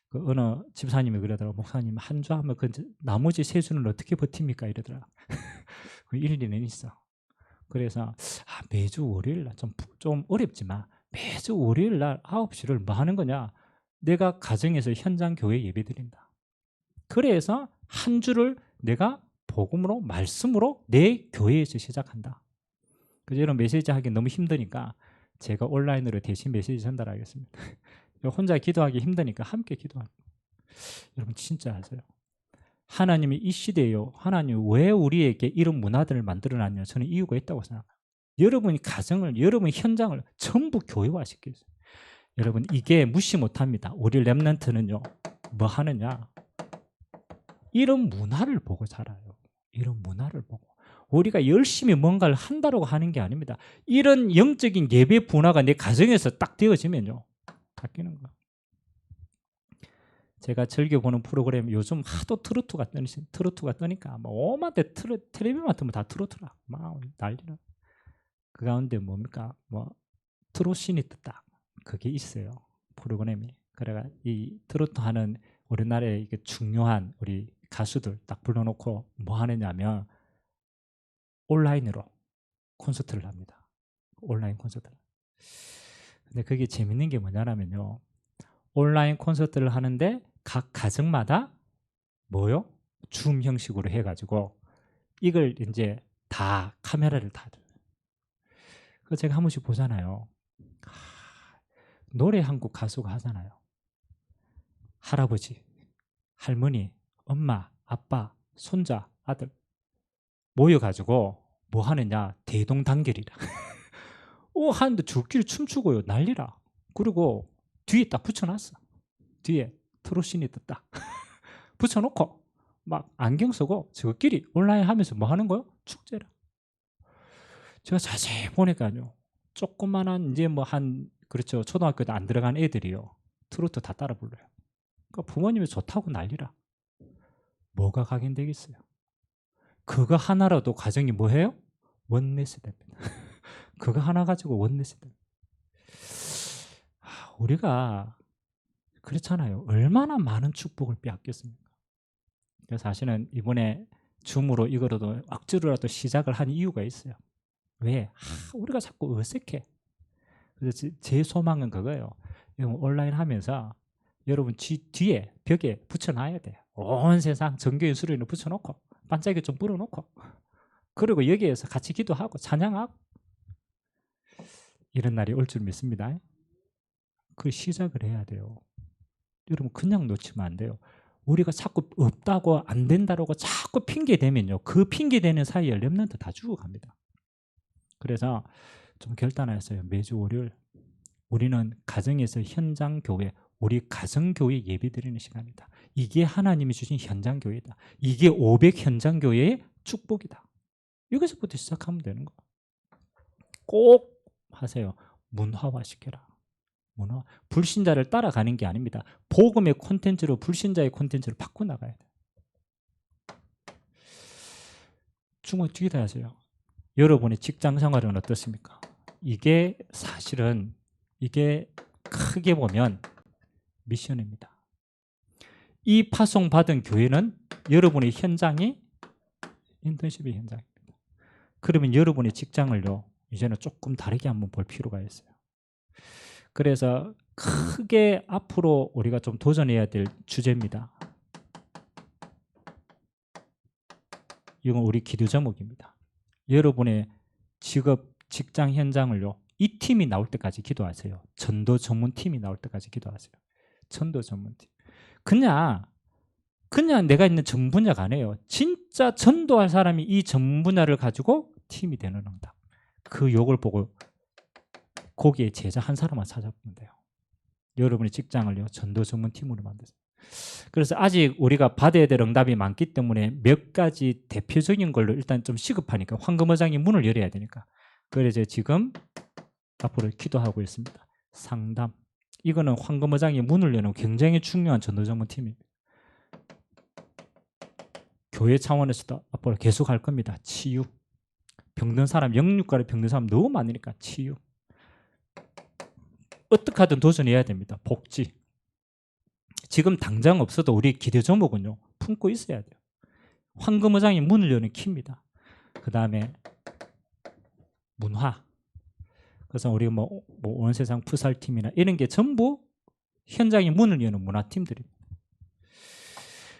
그 어느 집사님이 그러더라고요. 목사님 한 주 하면 그 나머지 세 주는 어떻게 버팁니까? 이러더라고요. 그 일리는 있어. 그래서 매주 월요일 날 좀 어렵지만 매주 월요일 날 9시를 뭐 하는 거냐? 내가 가정에서 현장 교회 예배 드린다. 그래서 한 주를 내가 복음으로 말씀으로 내 교회에서 시작한다. 그래서 이런 메시지 하기 너무 힘드니까 제가 온라인으로 대신 메시지 전달하겠습니다. 혼자 기도하기 힘드니까 함께 기도합니다. 여러분 진짜 아세요? 하나님이 이 시대에요. 하나님 왜 우리에게 이런 문화들을 만들어놨냐? 저는 이유가 있다고 생각합니다. 여러분이 가정을, 여러분 현장을 전부 교회화시켰어요. 여러분 이게 무시 못합니다. 우리 렘넌트는요. 뭐 하느냐? 이런 문화를 보고 자라요. 이런 문화를 보고. 우리가 열심히 뭔가를 한다고 하는 게 아닙니다. 이런 영적인 예배 문화가 내 가정에서 딱 되어지면요. 바뀌는 거예요. 제가 즐겨 보는 프로그램 요즘 하도 트로트가 뜨니까 뭐 오만데 텔레비만 뜨면 다 트로트라. 막 난리나. 그 가운데 뭡니까? 뭐 트로신이 떴다. 그게 있어요. 프로그램이. 그래가 이 트로트 하는 우리나라의 이게 중요한 우리 가수들 딱 불러놓고 뭐 하느냐면 온라인으로 콘서트를 합니다. 온라인 콘서트. 근데 그게 재밌는 게 뭐냐면요. 온라인 콘서트를 하는데 각 가정마다 뭐요? 줌 형식으로 해가지고 이걸 이제 다 카메라를 다 줘요. 그래서 제가 한 번씩 보잖아요. 노래 한 곡 가수가 하잖아요. 할아버지, 할머니, 엄마, 아빠, 손자, 아들 모여가지고 뭐 하느냐? 대동단결이라. 하는데 줄끼리 춤추고요. 난리라. 그리고 뒤에 딱 붙여놨어. 뒤에 트로신이 떴다. 붙여놓고 막 안경 쓰고 저끼리 온라인 하면서 뭐 하는 거요? 축제라. 제가 자세히 보니까요. 조그만한 이제 뭐 그렇죠. 초등학교도 안 들어간 애들이요. 트로트 다 따라 불러요. 그러니까 부모님이 좋다고 난리라. 뭐가 각인되겠어요? 그거 하나라도 가정이 뭐해요? 원넷이 됩니다. 그거 하나 가지고 원넷이 됩니다. 우리가 그렇잖아요. 얼마나 많은 축복을 빼앗겼습니까? 그래서 사실은 이번에 줌으로 이거라도 악주로라도 시작을 한 이유가 있어요. 왜? 우리가 자꾸 어색해. 그래서 제 소망은 그거예요. 온라인 하면서 여러분 뒤에 벽에 붙여놔야 돼요. 온 세상 정교인 수련을 붙여놓고 반짝이 좀 불어놓고 그리고 여기에서 같이 기도하고 찬양하고 이런 날이 올 줄 믿습니다. 그 시작을 해야 돼요. 여러분 그냥 놓치면 안 돼요. 우리가 자꾸 없다고 안 된다고 자꾸 핑계 대면요. 그 핑계 대는 사이에 렘넌트 다 죽어갑니다. 그래서 좀 결단했어요. 매주 월요일 우리는 가정에서 현장 교회, 우리 가정 교회 예배 드리는 시간이다. 이게 하나님이 주신 현장 교회다. 이게 500 현장 교회의 축복이다. 이것부터 시작하면 되는 거예요. 꼭 하세요. 문화화시켜라. 문화. 불신자를 따라가는 게 아닙니다. 복음의 콘텐츠로 불신자의 콘텐츠를 바꿔나가야 돼요. 중국 뒤에다 하세요. 여러분의 직장 생활은 어떻습니까? 이게 사실은 이게 크게 보면 미션입니다. 이 파송받은 교회는 여러분의 현장이 인턴십의 현장입니다. 그러면 여러분의 직장을요 이제는 조금 다르게 한번 볼 필요가 있어요. 그래서 크게 앞으로 우리가 좀 도전해야 될 주제입니다. 이건 우리 기도 제목입니다. 여러분의 직업, 직장 현장을요 이 팀이 나올 때까지 기도하세요. 전도 전문팀이 나올 때까지 기도하세요. 전도 전문팀. 그냥 내가 있는 전 분야가 아니에요. 진짜 전도할 사람이 이 전 분야를 가지고 팀이 되는 응답. 그 욕을 보고 거기에 제자 한 사람만 찾아보면 돼요. 여러분의 직장을요 전도 전문팀으로 만드세요. 그래서 아직 우리가 받아야 될 응답이 많기 때문에 몇 가지 대표적인 걸로 일단 좀 시급하니까 황금어장이 문을 열어야 되니까. 그래서 지금 앞으로 기도하고 있습니다. 상담. 이거는 황금어장이 문을 여는 굉장히 중요한 전도전문팀입니다. 교회 차원에서도 앞으로 계속 할 겁니다. 치유. 병든 사람, 영육간에 병든 사람 너무 많으니까 치유. 어떻게 하든 도전해야 됩니다. 복지. 지금 당장 없어도 우리 기대 종목은요, 품고 있어야 돼요. 황금어장이 문을 여는 키입니다. 그 다음에 문화. 그래서 우리 온 세상 풋살팀이나 이런 게 전부 현장에 문을 여는 문화팀들입니다.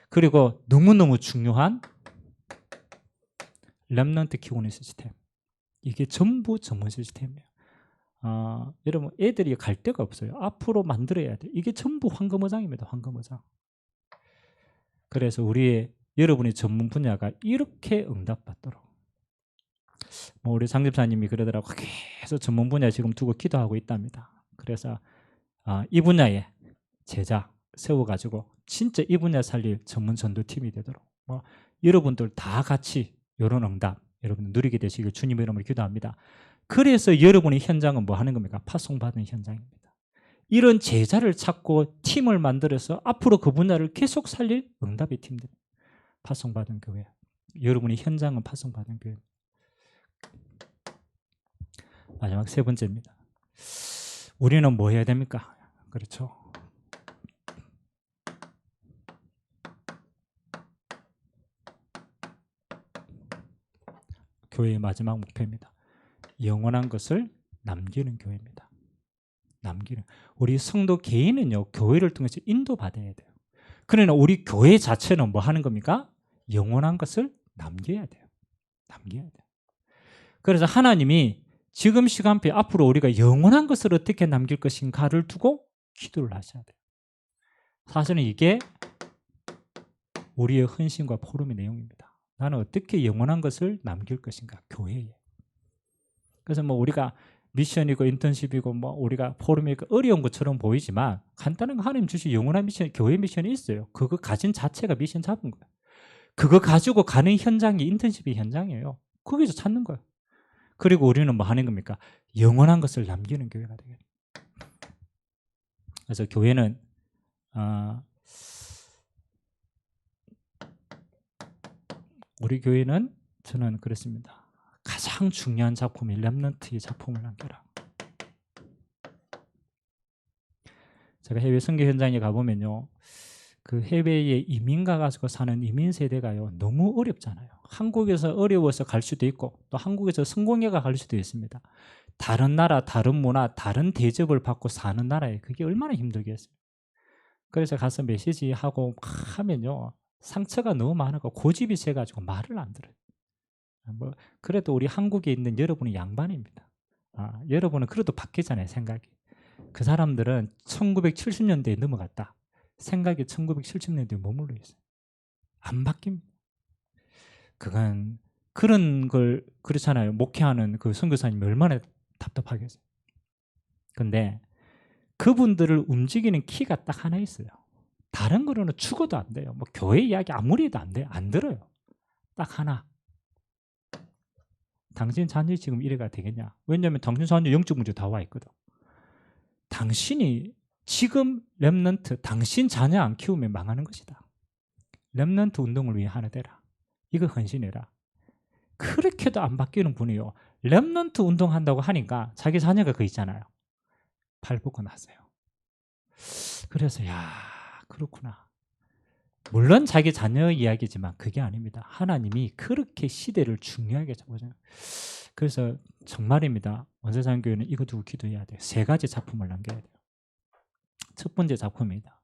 그리고 너무너무 중요한 렘넌트 키우는 시스템. 이게 전부 전문 시스템이에요. 여러분 애들이 갈 데가 없어요. 앞으로 만들어야 돼. 이게 전부 황금어장입니다. 황금어장. 그래서 여러분의 전문 분야가 이렇게 응답받도록. 우리 장집사님이 그러더라고. 계속 전문 분야 지금 두고 기도하고 있답니다. 그래서 이 분야에 제자 세워가지고 진짜 이 분야 살릴 전문 전도팀이 되도록 여러분들 다 같이 이런 응답 여러분 누리게 되시길 주님의 이름으로 기도합니다. 그래서 여러분의 현장은 뭐 하는 겁니까? 파송받은 현장입니다. 이런 제자를 찾고 팀을 만들어서 앞으로 그 분야를 계속 살릴 응답의 팀들. 파송받은 교회. 여러분의 현장은 파송받은 교회. 마지막 세 번째입니다. 우리는 뭐 해야 됩니까? 그렇죠. 교회의 마지막 목표입니다. 영원한 것을 남기는 교회입니다. 우리 성도 개인은요, 교회를 통해서 인도받아야 돼요. 그러나 우리 교회 자체는 뭐 하는 겁니까? 영원한 것을 남겨야 돼요. 그래서 하나님이 지금 시간표에 앞으로 우리가 영원한 것을 어떻게 남길 것인가를 두고 기도를 하셔야 돼요. 사실은 이게 우리의 헌신과 포럼의 내용입니다. 나는 어떻게 영원한 것을 남길 것인가, 교회에. 그래서 우리가 미션이고 인턴십이고 우리가 포럼이고 어려운 것처럼 보이지만 간단한 거 하나님 주신 영원한 미션, 교회 미션이 있어요. 그거 가진 자체가 미션 잡은 거예요. 그거 가지고 가는 현장이 인턴십의 현장이에요. 거기서 찾는 거예요. 그리고 우리는 뭐 하는 겁니까? 영원한 것을 남기는 교회가 되겠죠. 그래서 교회는 우리 교회는 저는 그렇습니다. 가장 중요한 작품이 렘넌트의 작품을 남겨라. 제가 해외 선교 현장에 가보면요, 그 해외에 이민가 가지고 사는 이민 세대가요 너무 어렵잖아요. 한국에서 어려워서 갈 수도 있고 또 한국에서 성공해가 갈 수도 있습니다. 다른 나라, 다른 문화, 다른 대접을 받고 사는 나라에 그게 얼마나 힘들겠어요. 그래서 가서 메시지하고 하면요 상처가 너무 많아서 고집이 세가지고 말을 안 들어요. 그래도 우리 한국에 있는 여러분은 양반입니다. 여러분은 그래도 바뀌잖아요, 생각이. 그 사람들은 1970년대에 넘어갔다. 생각이 1970년대에 머물러 있어요. 안 바뀝니다. 그건 그런 걸 그렇잖아요. 목회하는 그 선교사님이 얼마나 답답하겠어요. 근데 그분들을 움직이는 키가 딱 하나 있어요. 다른 거로는 죽어도 안 돼요. 교회 이야기 아무리 해도 안 돼요. 안 들어요. 딱 하나. 당신 자녀 지금 이래가 되겠냐? 왜냐하면 당신 자녀 영적 문제 다 와 있거든. 당신이 지금 렘넌트, 당신 자녀 안 키우면 망하는 것이다. 렘넌트 운동을 위해 하나 되라. 이거 헌신해라. 그렇게도 안 바뀌는 분이요. 렘넌트 운동한다고 하니까 자기 자녀가 그 있잖아요. 발 뻗고 나서요. 그래서 그렇구나. 물론 자기 자녀 이야기지만 그게 아닙니다. 하나님이 그렇게 시대를 중요하게 잡아줘요. 그래서 정말입니다. 원세상교회는 이거 두고 기도해야 돼요. 세 가지 작품을 남겨야 돼요. 첫 번째 작품입니다.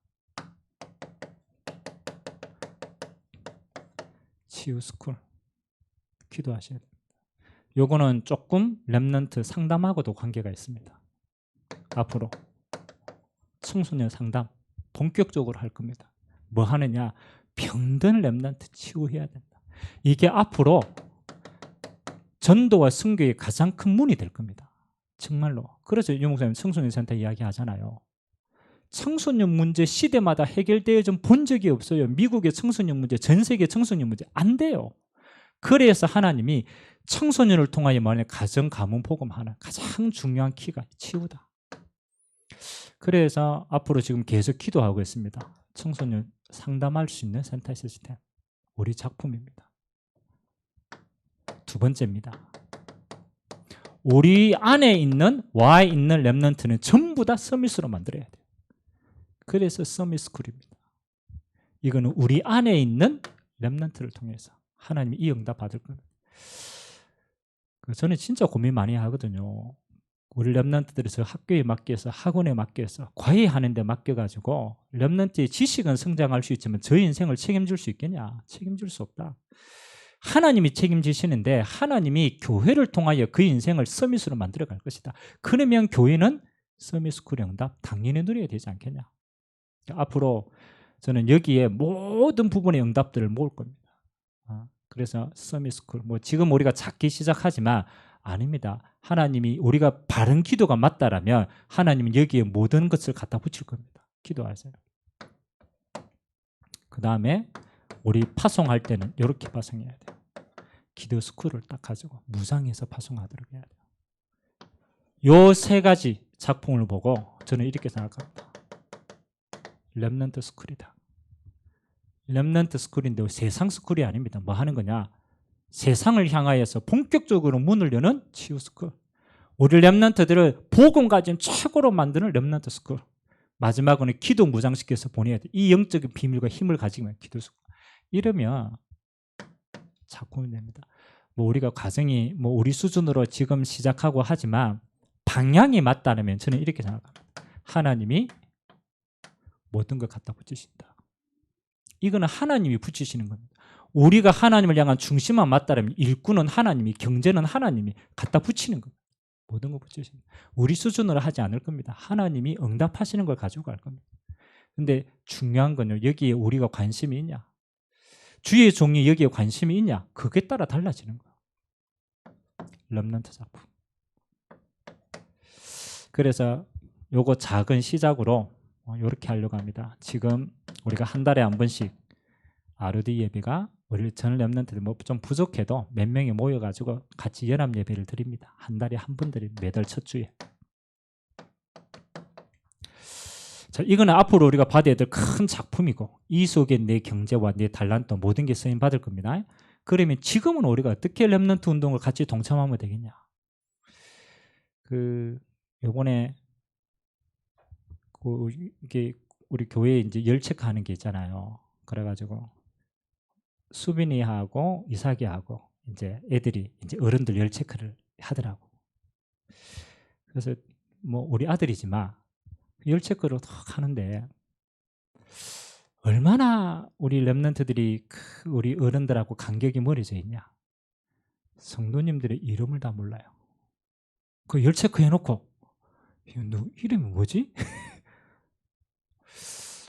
치유스쿨. 기도하셔야 됩니다. 요거는 조금 렘넌트 상담하고도 관계가 있습니다. 앞으로 청소년 상담 본격적으로 할 겁니다. 뭐 하느냐? 병든 렘넌트 치유해야 된다. 이게 앞으로 전도와 선교의 가장 큰 문이 될 겁니다. 정말로. 그래서 유 목사님 청소년 센터 이야기 하잖아요. 청소년 문제 시대마다 해결되어 좀 본 적이 없어요. 미국의 청소년 문제, 전 세계 청소년 문제 안 돼요. 그래서 하나님이 청소년을 통하여 말하는 가정 가문 복음 하나 가장 중요한 키가 치유다. 그래서 앞으로 지금 계속 기도하고 있습니다. 청소년 상담할 수 있는 센터 시스템 우리 작품입니다. 두 번째입니다. 우리 안에 있는 와에 있는 렘넌트는 전부 다 서밋으로 만들어야 돼요. 그래서 서밋 스쿨입니다. 이거는 우리 안에 있는 렘넌트를 통해서 하나님이 이 응답 받을 겁니다. 저는 진짜 고민 많이 하거든요. 우리 렘넌트들에서 학교에 맡겨서 학원에 맡겨서 과외하는 데 맡겨가지고 렘넌트의 지식은 성장할 수 있지만 저 인생을 책임질 수 있겠냐? 책임질 수 없다. 하나님이 책임지시는데 하나님이 교회를 통하여 그 인생을 서밋으로 만들어갈 것이다. 그러면 교회는 서밋 스쿨의 응답 당연히 누려야 되지 않겠냐? 앞으로 저는 여기에 모든 부분의 응답들을 모을 겁니다. 그래서 서밋 스쿨 지금 우리가 작게 시작하지만 아닙니다. 하나님이 우리가 바른 기도가 맞다라면 하나님은 여기에 모든 것을 갖다 붙일 겁니다. 기도하세요. 그 다음에 우리 파송할 때는 이렇게 파송해야 돼요. 기도 스쿨을 딱 가지고 무상해서 파송하도록 해야 돼요. 요 세 가지 작품을 보고 저는 이렇게 생각합니다. 렘넌트 스쿨이다. 렘넌트 스쿨인데 세상 스쿨이 아닙니다. 뭐 하는 거냐? 세상을 향하여서 본격적으로 문을 여는 치유 스쿨. 우리 렘넌트들을 복음 가진 최고로 만드는 렘넌트 스쿨. 마지막으로는 기도 무장시켜서 보내야 돼. 이 영적인 비밀과 힘을 가지면 기도 스쿨. 이러면 작품이 됩니다. 우리가 과정이 우리 수준으로 지금 시작하고 하지만 방향이 맞다면 저는 이렇게 생각합니다. 하나님이 모든 걸 갖다 붙이신다. 이거는 하나님이 붙이시는 겁니다. 우리가 하나님을 향한 중심만 맞다면 일꾼은 하나님이, 경제는 하나님이 갖다 붙이는 겁니다. 모든 걸 붙이십니다. 우리 수준으로 하지 않을 겁니다. 하나님이 응답하시는 걸 가지고 갈 겁니다. 근데 중요한 건요, 여기에 우리가 관심이 있냐? 주의 종이 여기에 관심이 있냐? 그게 따라 달라지는 거예요. 렘넌트 작품. 그래서 요거 작은 시작으로 이렇게 하려고 합니다. 지금 우리가 한 달에 한 번씩 ROD 예배가 우리 전 렘넌트들 좀 부족해도 몇 명이 모여가지고 같이 연합 예배를 드립니다. 한 달에 한 번 드립니다. 매달 첫 주에. 자, 이거는 앞으로 우리가 받아야 될 큰 작품이고 이 속에 내 경제와 내 달란트 모든 게 쓰임 받을 겁니다. 그러면 지금은 우리가 어떻게 렘넌트 운동을 같이 동참하면 되겠냐? 요번에 이게 우리 교회에 이제 열 체크하는 게 있잖아요. 그래가지고 수빈이하고 이삭이하고 이제 애들이 이제 어른들 열 체크를 하더라고. 그래서 우리 아들이지만 열 체크를 탁 하는데 얼마나 우리 렘넌트들이 우리 어른들하고 간격이 멀어져 있냐. 성도님들의 이름을 다 몰라요. 그 열 체크 해놓고 너 이름이 뭐지?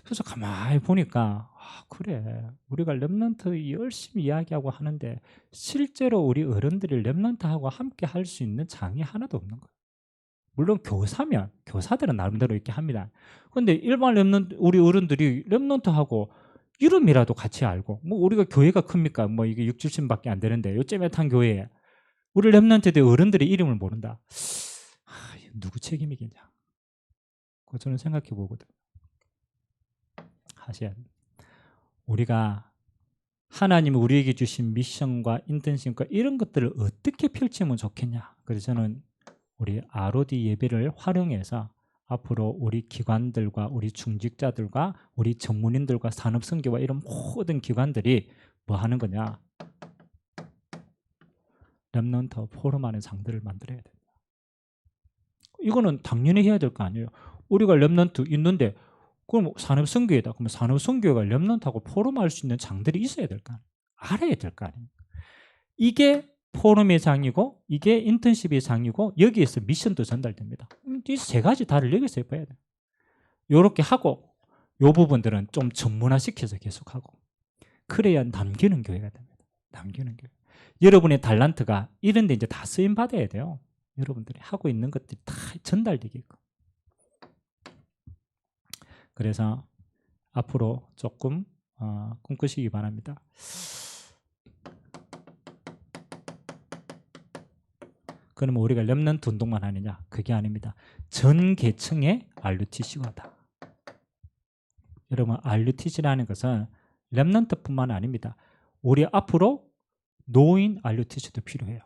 그래서 가만히 보니까 그래, 우리가 렘넌트 열심히 이야기하고 하는데 실제로 우리 어른들이 렘넌트하고 함께 할 수 있는 장이 하나도 없는 거예요. 물론 교사면 교사들은 나름대로 이렇게 합니다. 그런데 일반 렘넌트 우리 어른들이 렘넌트하고 이름이라도 같이 알고 우리가 교회가 큽니까? 이게 6, 70밖에 안 되는데 요쯤에 탄 교회에 우리 렘넌트들 어른들의 이름을 모른다. 누구 책임이겠냐? 그거 저는 생각해 보거든. 하셔야 됩니다. 우리가 하나님이 우리에게 주신 미션과 인턴십과 이런 것들을 어떻게 펼치면 좋겠냐. 그래서 저는 우리 ROD 예배를 활용해서 앞으로 우리 기관들과 우리 중직자들과 우리 전문인들과 산업선교와 이런 모든 기관들이 뭐 하는 거냐. 렘넌트 포럼하는 장들을 만들어야 됩니다. 이거는 당연히 해야 될 거 아니에요. 우리가 렘넌트 있는데 그럼 산업선교회다. 그러면 산업선교회가 렘넌트하고 포럼할 수 있는 장들이 있어야 될 거 아니에요. 알아야 될 거 아니에요. 이게 포럼의 장이고 이게 인턴십의 장이고 여기에서 미션도 전달됩니다. 이 세 가지 다를 여기서 해봐야 돼요. 이렇게 하고 이 부분들은 좀 전문화시켜서 계속하고 그래야 남기는 교회가 됩니다. 남기는 교회. 여러분의 달란트가 이런 데 이제 다 쓰임 받아야 돼요. 여러분들이 하고 있는 것들이 다 전달되게끔. 그래서 앞으로 조금 꿈꾸시기 바랍니다. 그러면 우리가 렘넌트 운동만 하느냐? 그게 아닙니다. 전 계층의 RUTC가다. 여러분, RUTC라는 것은 렘넌트뿐만 아닙니다. 우리 앞으로 노인 RUTC도 필요해요.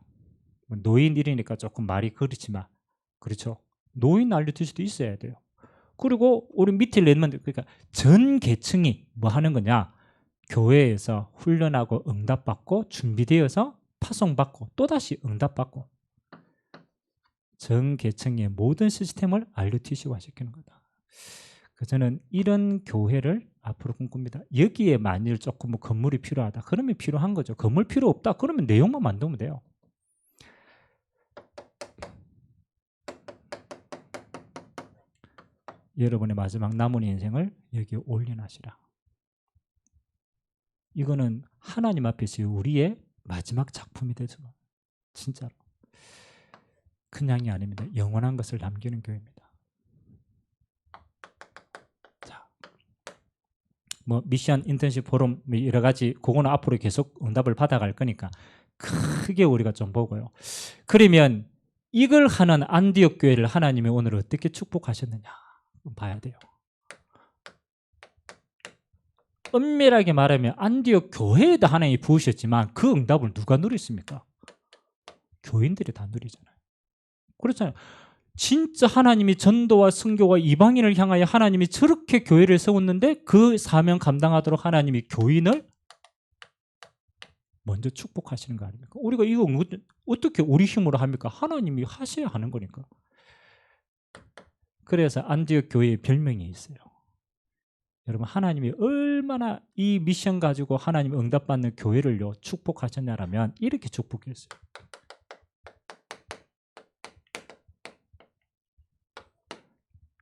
노인일이니까 조금 말이 그렇지만, 그렇죠? 노인 RUTC도 있어야 돼요. 그리고 우리 밑에 렘넌트, 그러니까 전 계층이 뭐 하는 거냐? 교회에서 훈련하고 응답받고 준비되어서 파송받고 또다시 응답받고, 전 계층의 모든 시스템을 RUTC화 시키는 거다. 저는 이런 교회를 앞으로 꿈꿉니다. 여기에 만일 조금 뭐 건물이 필요하다. 그러면 필요한 거죠. 건물 필요 없다. 그러면 내용만 만들면 돼요. 여러분의 마지막 남은 인생을 여기에 올인하시라. 이거는 하나님 앞에서 우리의 마지막 작품이 되죠. 진짜로. 그냥이 아닙니다. 영원한 것을 남기는 교회입니다. 자, 뭐 미션 인턴십 포럼 여러 가지 그거는 앞으로 계속 응답을 받아갈 거니까 크게 우리가 좀 보고요. 그러면 이걸 하는 안디옥 교회를 하나님이 오늘 어떻게 축복하셨느냐 봐야 돼요. 엄밀하게 말하면 안디옥 교회에도 하나님이 부으셨지만 그 응답을 누가 누렸습니까? 교인들이 다 누리잖아요. 그렇잖아요. 진짜 하나님이 전도와 선교와 이방인을 향하여 하나님이 저렇게 교회를 세웠는데 그 사명 감당하도록 하나님이 교인을 먼저 축복하시는 거 아닙니까? 우리가 이거 어떻게 우리 힘으로 합니까? 하나님이 하셔야 하는 거니까. 그래서 안디옥 교회의 별명이 있어요. 여러분, 하나님이 얼마나 이 미션 가지고 하나님 응답받는 교회를요 축복하셨냐라면 이렇게 축복했어요.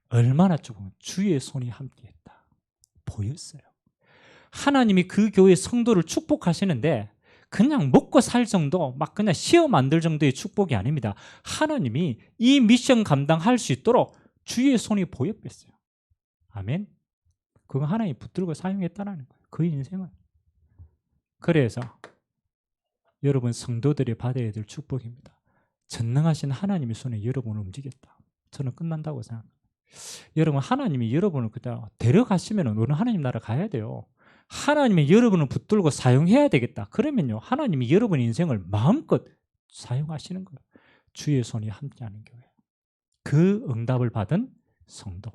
얼마나 조금 주의 손이 함께했다 보였어요. 하나님이 그 교회 성도를 축복하시는데 그냥 먹고 살 정도, 막 그냥 시험 만들 정도의 축복이 아닙니다. 하나님이 이 미션 감당할 수 있도록 주의 손이 보였겠어요. 아멘. 그건 하나님이 붙들고 사용했다는 거예요. 그 인생은. 그래서 여러분 성도들이 받아야 될 축복입니다. 전능하신 하나님의 손에 여러분을 움직였다. 저는 끝난다고 생각합니다. 여러분, 하나님이 여러분을 그냥 데려가시면 우리는 하나님 나라 가야 돼요. 하나님이 여러분을 붙들고 사용해야 되겠다. 그러면요 하나님이 여러분의 인생을 마음껏 사용하시는 거예요. 주의 손이 함께하는 교회. 그 응답을 받은 성도.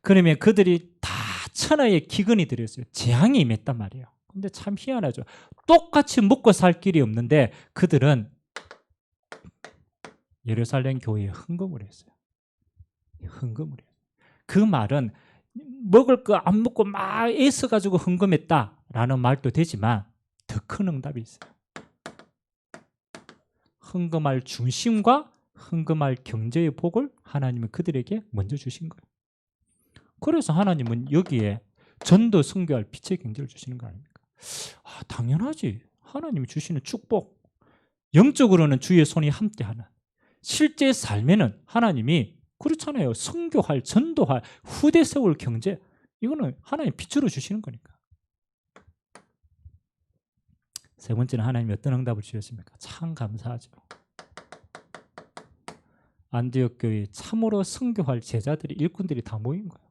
그러면 그들이 다 천하의 기근이 들였어요. 재앙이 임했단 말이에요. 근데 참 희한하죠. 똑같이 먹고 살 길이 없는데 그들은 예루살렘 교회에 헌금을 했어요. 헌금을 해요. 그 말은 먹을 거 안 먹고 막 애써가지고 헌금했다라는 말도 되지만 더 큰 응답이 있어요. 헌금할 중심과 헌금할 경제의 복을 하나님은 그들에게 먼저 주신 거예요. 그래서 하나님은 여기에 전도 선교할 빛의 경제를 주시는 거 아닙니까? 당연하지. 하나님이 주시는 축복. 영적으로는 주의 손이 함께하는. 실제 삶에는 하나님이 그렇잖아요. 선교할, 전도할, 후대 세울 경제. 이거는 하나님 빛으로 주시는 거니까. 세 번째는 하나님이 어떤 응답을 주셨습니까? 참 감사하죠. 안디옥 교회에 참으로 선교할 제자들이, 일꾼들이 다 모인 거예요.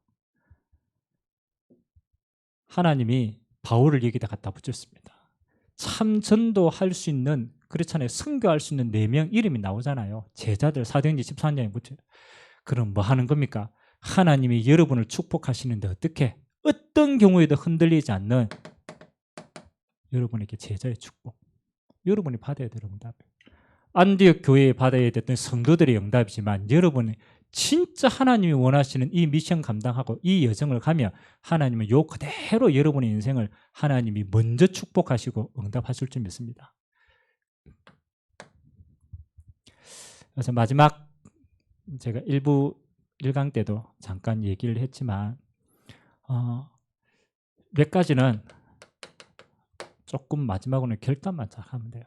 하나님이 바울을 여기다 갖다 붙였습니다. 참 전도할 수 있는, 그렇잖아요. 선교할 수 있는 4명 이름이 나오잖아요. 제자들 사도행전 13장에 붙여요. 그럼 뭐 하는 겁니까? 하나님이 여러분을 축복하시는데 어떻게? 어떤 경우에도 흔들리지 않는 여러분에게 제자의 축복. 여러분이 받아야 될 응답이에요. 안디옥 교회에 받아야 됐던 성도들의 응답이지만 여러분이 진짜 하나님이 원하시는 이 미션 감당하고 이 여정을 가면 하나님은 요 그대로 여러분의 인생을 하나님이 먼저 축복하시고 응답하실 줄 믿습니다. 그래서 마지막 제가 1강 때도 잠깐 얘기를 했지만 몇 가지는 조금 마지막으로는 결단만 잘 하면 돼요.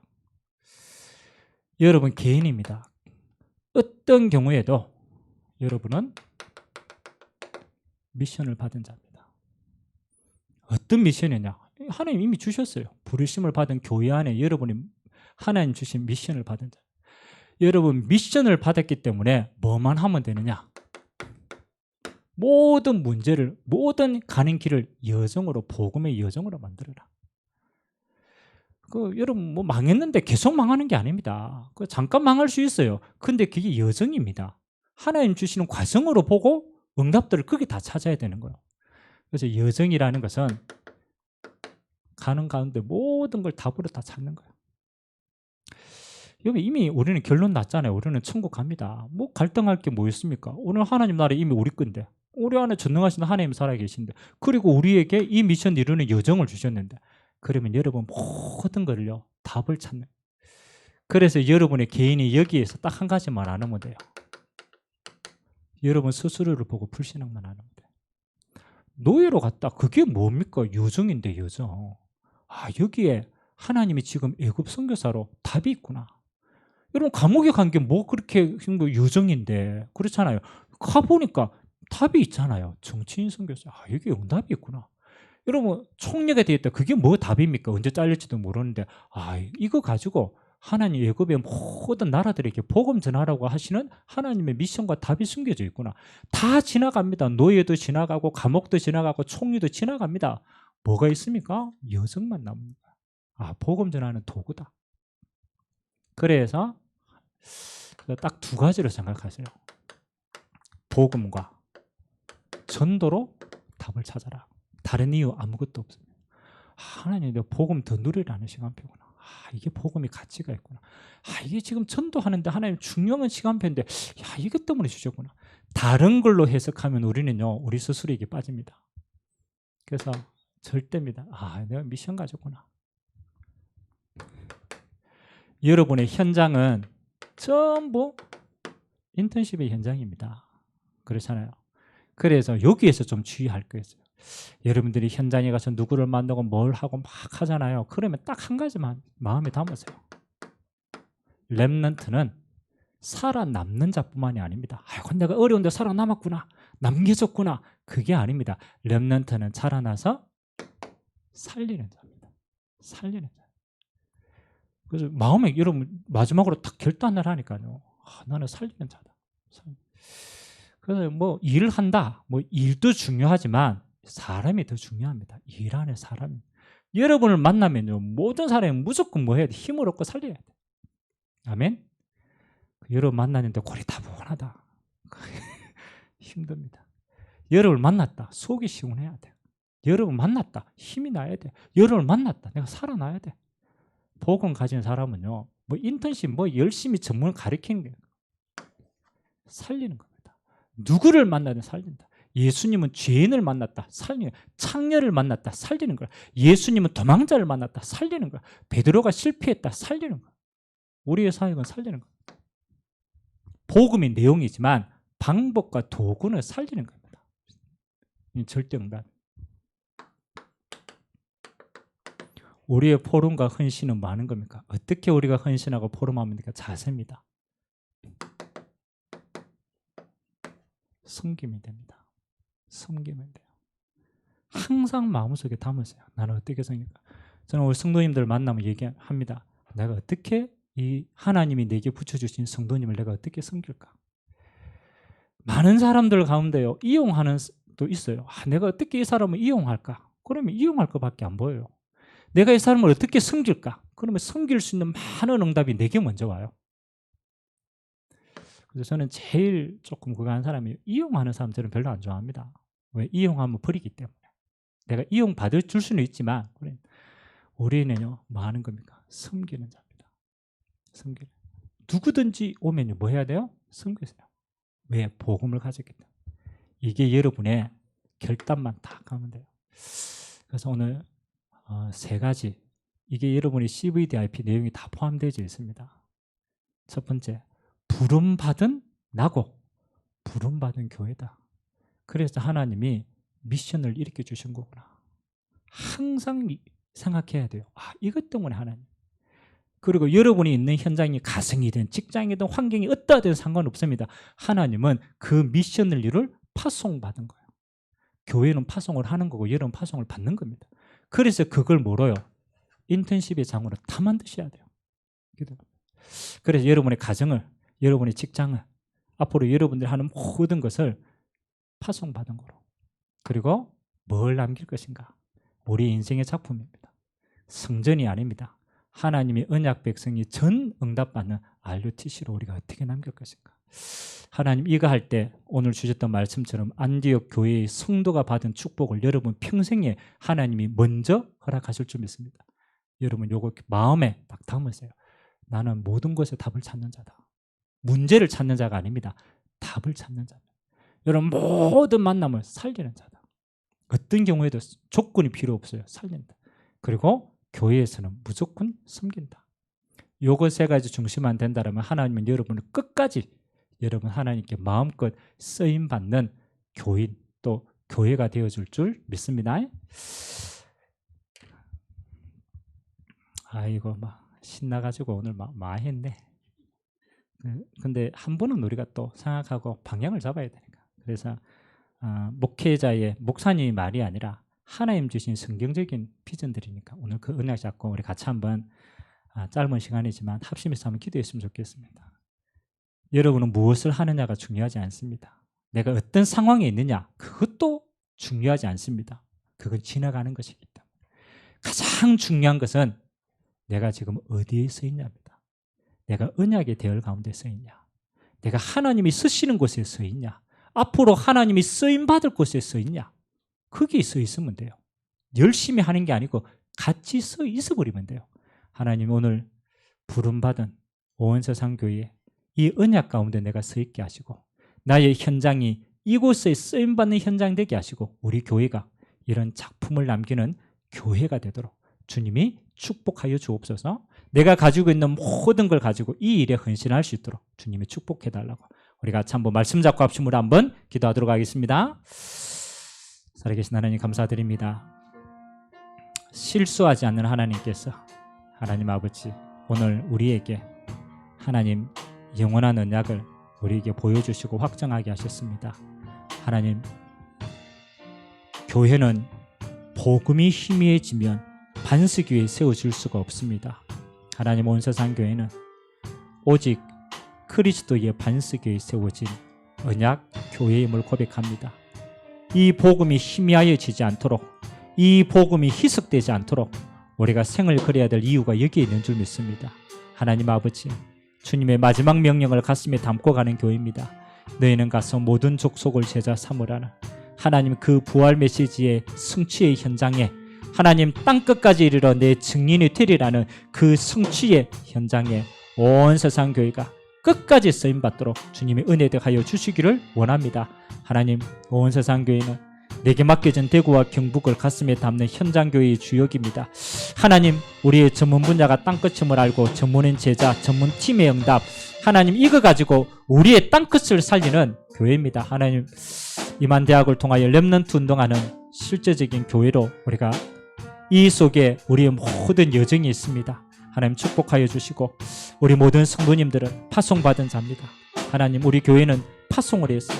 여러분 개인입니다. 어떤 경우에도 여러분은 미션을 받은 자입니다. 어떤 미션이냐? 하나님 이미 주셨어요. 부르심을 받은 교회 안에 여러분이 하나님 주신 미션을 받은 자. 여러분 미션을 받았기 때문에 뭐만 하면 되느냐? 모든 문제를, 모든 가는 길을 여정으로, 복음의 여정으로 만들어라. 여러분 뭐 망했는데 계속 망하는 게 아닙니다. 잠깐 망할 수 있어요. 근데 그게 여정입니다. 하나님 주시는 과정으로 보고 응답들을 거기 다 찾아야 되는 거예요. 그래서 여정이라는 것은 가는 가운데 모든 걸 답으로 다 찾는 거예요. 여기 이미 우리는 결론 났잖아요. 우리는 천국 갑니다. 뭐 갈등할 게 뭐 있습니까? 오늘 하나님 나라 이미 우리 건데, 우리 안에 전능하신 하나님 살아계신데, 그리고 우리에게 이 미션 이루는 여정을 주셨는데, 그러면 여러분 모든 걸요 답을 찾는. 그래서 여러분의 개인이 여기에서 딱 한 가지만 안 하면 돼요. 여러분 스스로를 보고 불신앙만 안 하면 돼요. 노예로 갔다. 그게 뭡니까? 여정인데 여정. 여기에 하나님이 지금 애굽 선교사로 답이 있구나. 여러분 감옥에 간 게 뭐 그렇게 여정인데, 그렇잖아요. 가보니까 답이 있잖아요. 정치인 선교사. 여기 응답이 있구나. 여러분 총력에 되어 있다. 그게 뭐 답입니까? 언제 잘릴지도 모르는데 이거 가지고 하나님 애굽의 모든 나라들에게 복음 전하라고 하시는 하나님의 미션과 답이 숨겨져 있구나. 다 지나갑니다. 노예도 지나가고 감옥도 지나가고 총리도 지나갑니다. 뭐가 있습니까? 여정만 남습니다. 복음 전하는 도구다. 그래서 딱 두 가지로 생각하세요. 복음과 전도로 답을 찾아라. 다른 이유 아무것도 없습니다. 하나님 내 복음 더 누리라는 시간표구나. 이게 복음이 가치가 있구나. 이게 지금 전도하는데 하나님 중요한 시간표인데 이것 때문에 주셨구나. 다른 걸로 해석하면 우리는요 우리 스스로에게 빠집니다. 그래서 절대입니다. 내가 미션 가졌구나. 여러분의 현장은 전부 인턴십의 현장입니다. 그렇잖아요. 그래서 여기에서 좀 주의할 거 있어요. 여러분들이 현장에 가서 누구를 만나고 뭘 하고 막 하잖아요. 그러면 딱 한 가지만 마음에 담으세요. 렘넌트는 살아남는 자뿐만이 아닙니다. 내가 어려운데 살아남았구나, 남겨졌구나, 그게 아닙니다. 렘넌트는 살아나서 살리는 자입니다. 살리는 자. 그래서 마음에 여러분 마지막으로 딱 결단을 하니까요. 나는 살리는 자다. 그래서 뭐 일을 한다, 뭐 일도 중요하지만 사람이 더 중요합니다. 일 안에 사람. 여러분을 만나면요 모든 사람이 무조건 뭐 해야 돼? 힘을 얻고 살려야 돼. 아멘. 여러분 만나는데 골이 다분하다. 힘듭니다. 여러분을 만났다. 속이 시원해야 돼. 여러분 만났다. 힘이 나야 돼. 여러분을 만났다. 내가 살아나야 돼. 복음 가진 사람은요 뭐 인턴십 뭐 열심히 전문을 가르치는 게 살리는 겁니다. 누구를 만나든 살린다. 예수님은 죄인을 만났다. 살리는 거야. 창녀를 만났다. 살리는 거야. 예수님은 도망자를 만났다. 살리는 거야. 베드로가 실패했다. 살리는 거야. 우리의 사역은 살리는 거야. 복음의 내용이지만 방법과 도구는 살리는 겁니다. 절대응답. 우리의 포럼과 헌신은 많은 겁니까? 어떻게 우리가 헌신하고 포럼합니까? 자세입니다. 섬김이 됩니다. 섬기면 돼요. 항상 마음속에 담으세요. 나는 어떻게 섬길까? 저는 우리 성도님들 만나면 얘기합니다. 내가 어떻게 이 하나님이 내게 붙여주신 성도님을 내가 어떻게 섬길까? 많은 사람들 가운데요 이용하는 또 있어요. 내가 어떻게 이 사람을 이용할까? 그러면 이용할 것밖에 안 보여요. 내가 이 사람을 어떻게 섬길까? 그러면 섬길 수 있는 많은 응답이 내게 먼저 와요. 그래서 저는 제일 조금 그거 하는 사람이 이용하는 사람 저는 별로 안 좋아합니다. 왜? 이용하면 버리기 때문에. 내가 이용받을 줄 수는 있지만 우리는요 뭐 하는 겁니까? 섬기는 자입니다. 섬기는. 누구든지 오면요 뭐 해야 돼요? 섬기세요. 왜? 복음을 가졌기 때문에. 이게 여러분의 결단만 다 가면 돼요. 그래서 오늘 세 가지, 이게 여러분의 CVDIP 내용이 다 포함되어 있습니다. 첫 번째, 부름받은 나고 부름받은 교회다. 그래서 하나님이 미션을 일으켜 주신 거구나. 항상 생각해야 돼요. 이것 때문에 하나님. 그리고 여러분이 있는 현장이 가정이든 직장이든 환경이 어떠하든 상관없습니다. 하나님은 그 미션을 이룰 파송받은 거예요. 교회는 파송을 하는 거고 여러분 파송을 받는 겁니다. 그래서 그걸 뭐로요? 인턴십의 장으로 다 만드셔야 돼요. 그래서 여러분의 가정을, 여러분의 직장을, 앞으로 여러분들이 하는 모든 것을 파송받은 거로, 그리고 뭘 남길 것인가? 우리 인생의 작품입니다. 성전이 아닙니다. 하나님의 언약 백성이 전 응답받는 RUTC로 우리가 어떻게 남길 것인가? 하나님 이거 할 때 오늘 주셨던 말씀처럼 안디옥 교회의 성도가 받은 축복을 여러분 평생에 하나님이 먼저 허락하실 줄 믿습니다. 여러분 요거 마음에 딱 담으세요. 나는 모든 것에 답을 찾는 자다. 문제를 찾는 자가 아닙니다. 답을 찾는 자다. 여러분 모든 만남을 살리는 자다. 어떤 경우에도 조건이 필요 없어요. 살린다. 그리고 교회에서는 무조건 섬긴다. 요거 세 가지 중심만 된다면 하나님은 여러분을 끝까지 여러분 하나님께 마음껏 쓰임받는 교인 또 교회가 되어줄 줄 믿습니다. 아이고 막 신나가지고 오늘 막 했네. 근데 한 번은 우리가 또 생각하고 방향을 잡아야 되니까. 그래서 목회자의 목사님의 말이 아니라 하나님 주신 성경적인 비전들이니까 오늘 그 은혜 잡고 우리 같이 한번 짧은 시간이지만 합심해서 한번 기도했으면 좋겠습니다. 여러분은 무엇을 하느냐가 중요하지 않습니다. 내가 어떤 상황에 있느냐 그것도 중요하지 않습니다. 그건 지나가는 것이기 때문에 가장 중요한 것은 내가 지금 어디에 서 있냐입니다. 내가 언약의 대열 가운데 서 있냐, 내가 하나님이 쓰시는 곳에 서 있냐, 앞으로 하나님이 쓰임받을 곳에 서 있냐, 거기에 서 있으면 돼요. 열심히 하는 게 아니고 같이 서 있어버리면 돼요. 하나님 오늘 부름받은 오원세상교회에 이 언약 가운데 내가 서 있게 하시고 나의 현장이 이곳에 쓰임받는 현장 되게 하시고 우리 교회가 이런 작품을 남기는 교회가 되도록 주님이 축복하여 주옵소서. 내가 가지고 있는 모든 걸 가지고 이 일에 헌신할 수 있도록 주님이 축복해달라고 우리 같이 한번 말씀 잡고 합심으로 한번 기도하도록 하겠습니다. 살아계신 하나님 감사드립니다. 실수하지 않는 하나님께서 하나님 아버지 오늘 우리에게 하나님 영원한 언약을 우리에게 보여주시고 확정하게 하셨습니다. 하나님 교회는 복음이 희미해지면 반석 위에 세워질 수가 없습니다. 하나님 온 세상 교회는 오직 그리스도의 반석 위에 세워진 언약 교회임을 고백합니다. 이 복음이 희미하여지지 않도록, 이 복음이 희석되지 않도록 우리가 생을 그려야 될 이유가 여기에 있는 줄 믿습니다. 하나님 아버지 주님의 마지막 명령을 가슴에 담고 가는 교회입니다. 너희는 가서 모든 족속을 제자 삼으라는 하나님 그 부활 메시지의 성취의 현장에 하나님 땅끝까지 이르러 내 증인이 되리라는 그 성취의 현장에 온 세상 교회가 끝까지 쓰임받도록 주님의 은혜되하여 주시기를 원합니다. 하나님 온 세상 교회는 내게 맡겨진 대구와 경북을 가슴에 담는 현장교회의 주역입니다. 하나님 우리의 전문 분야가 땅끝임을 알고 전문인 제자, 전문팀의 응답 하나님 이거 가지고 우리의 땅끝을 살리는 교회입니다. 하나님 이만대학을 통하여 렘넌트 운동하는 실제적인 교회로 우리가 이 속에 우리의 모든 여정이 있습니다. 하나님 축복하여 주시고 우리 모든 성도님들은 파송받은 자입니다. 하나님 우리 교회는 파송을 해서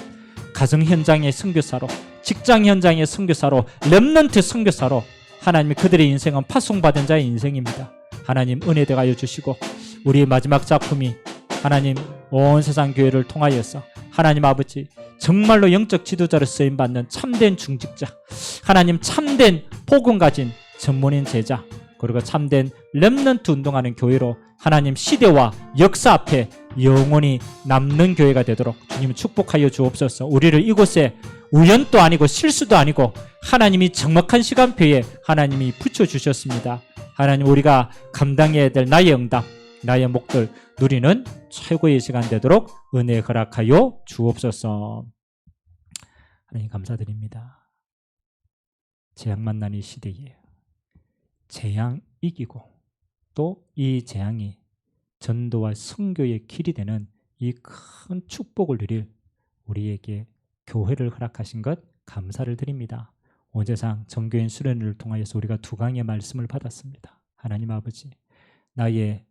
가정 현장의 선교사로, 직장 현장의 선교사로, 렘넌트 선교사로 하나님 그들의 인생은 파송받은 자의 인생입니다. 하나님 은혜 되하여 주시고 우리의 마지막 작품이 하나님 온 세상 교회를 통하여서 하나님 아버지 정말로 영적 지도자로 쓰임받는 참된 중직자, 하나님 참된 복음 가진 전문인 제자, 그리고 참된 렘넌트 운동하는 교회로 하나님 시대와 역사 앞에 영원히 남는 교회가 되도록 주님 축복하여 주옵소서. 우리를 이곳에 우연도 아니고 실수도 아니고 하나님이 정확한 시간표에 하나님이 붙여주셨습니다. 하나님 우리가 감당해야 될 나의 응답, 나의 목들 누리는 최고의 시간 되도록 은혜 허락하여 주옵소서. 하나님 감사드립니다. 재앙 만난 이 시대에 재앙 이기고 또 이 재앙이 전도와 선교의 길이 되는 이 큰 축복을 누릴 우리에게 교회를 허락하신 것 감사를 드립니다. 온세상 정교인 수련회를 통하여서 우리가 두 강의 말씀을 받았습니다. 하나님 아버지 나의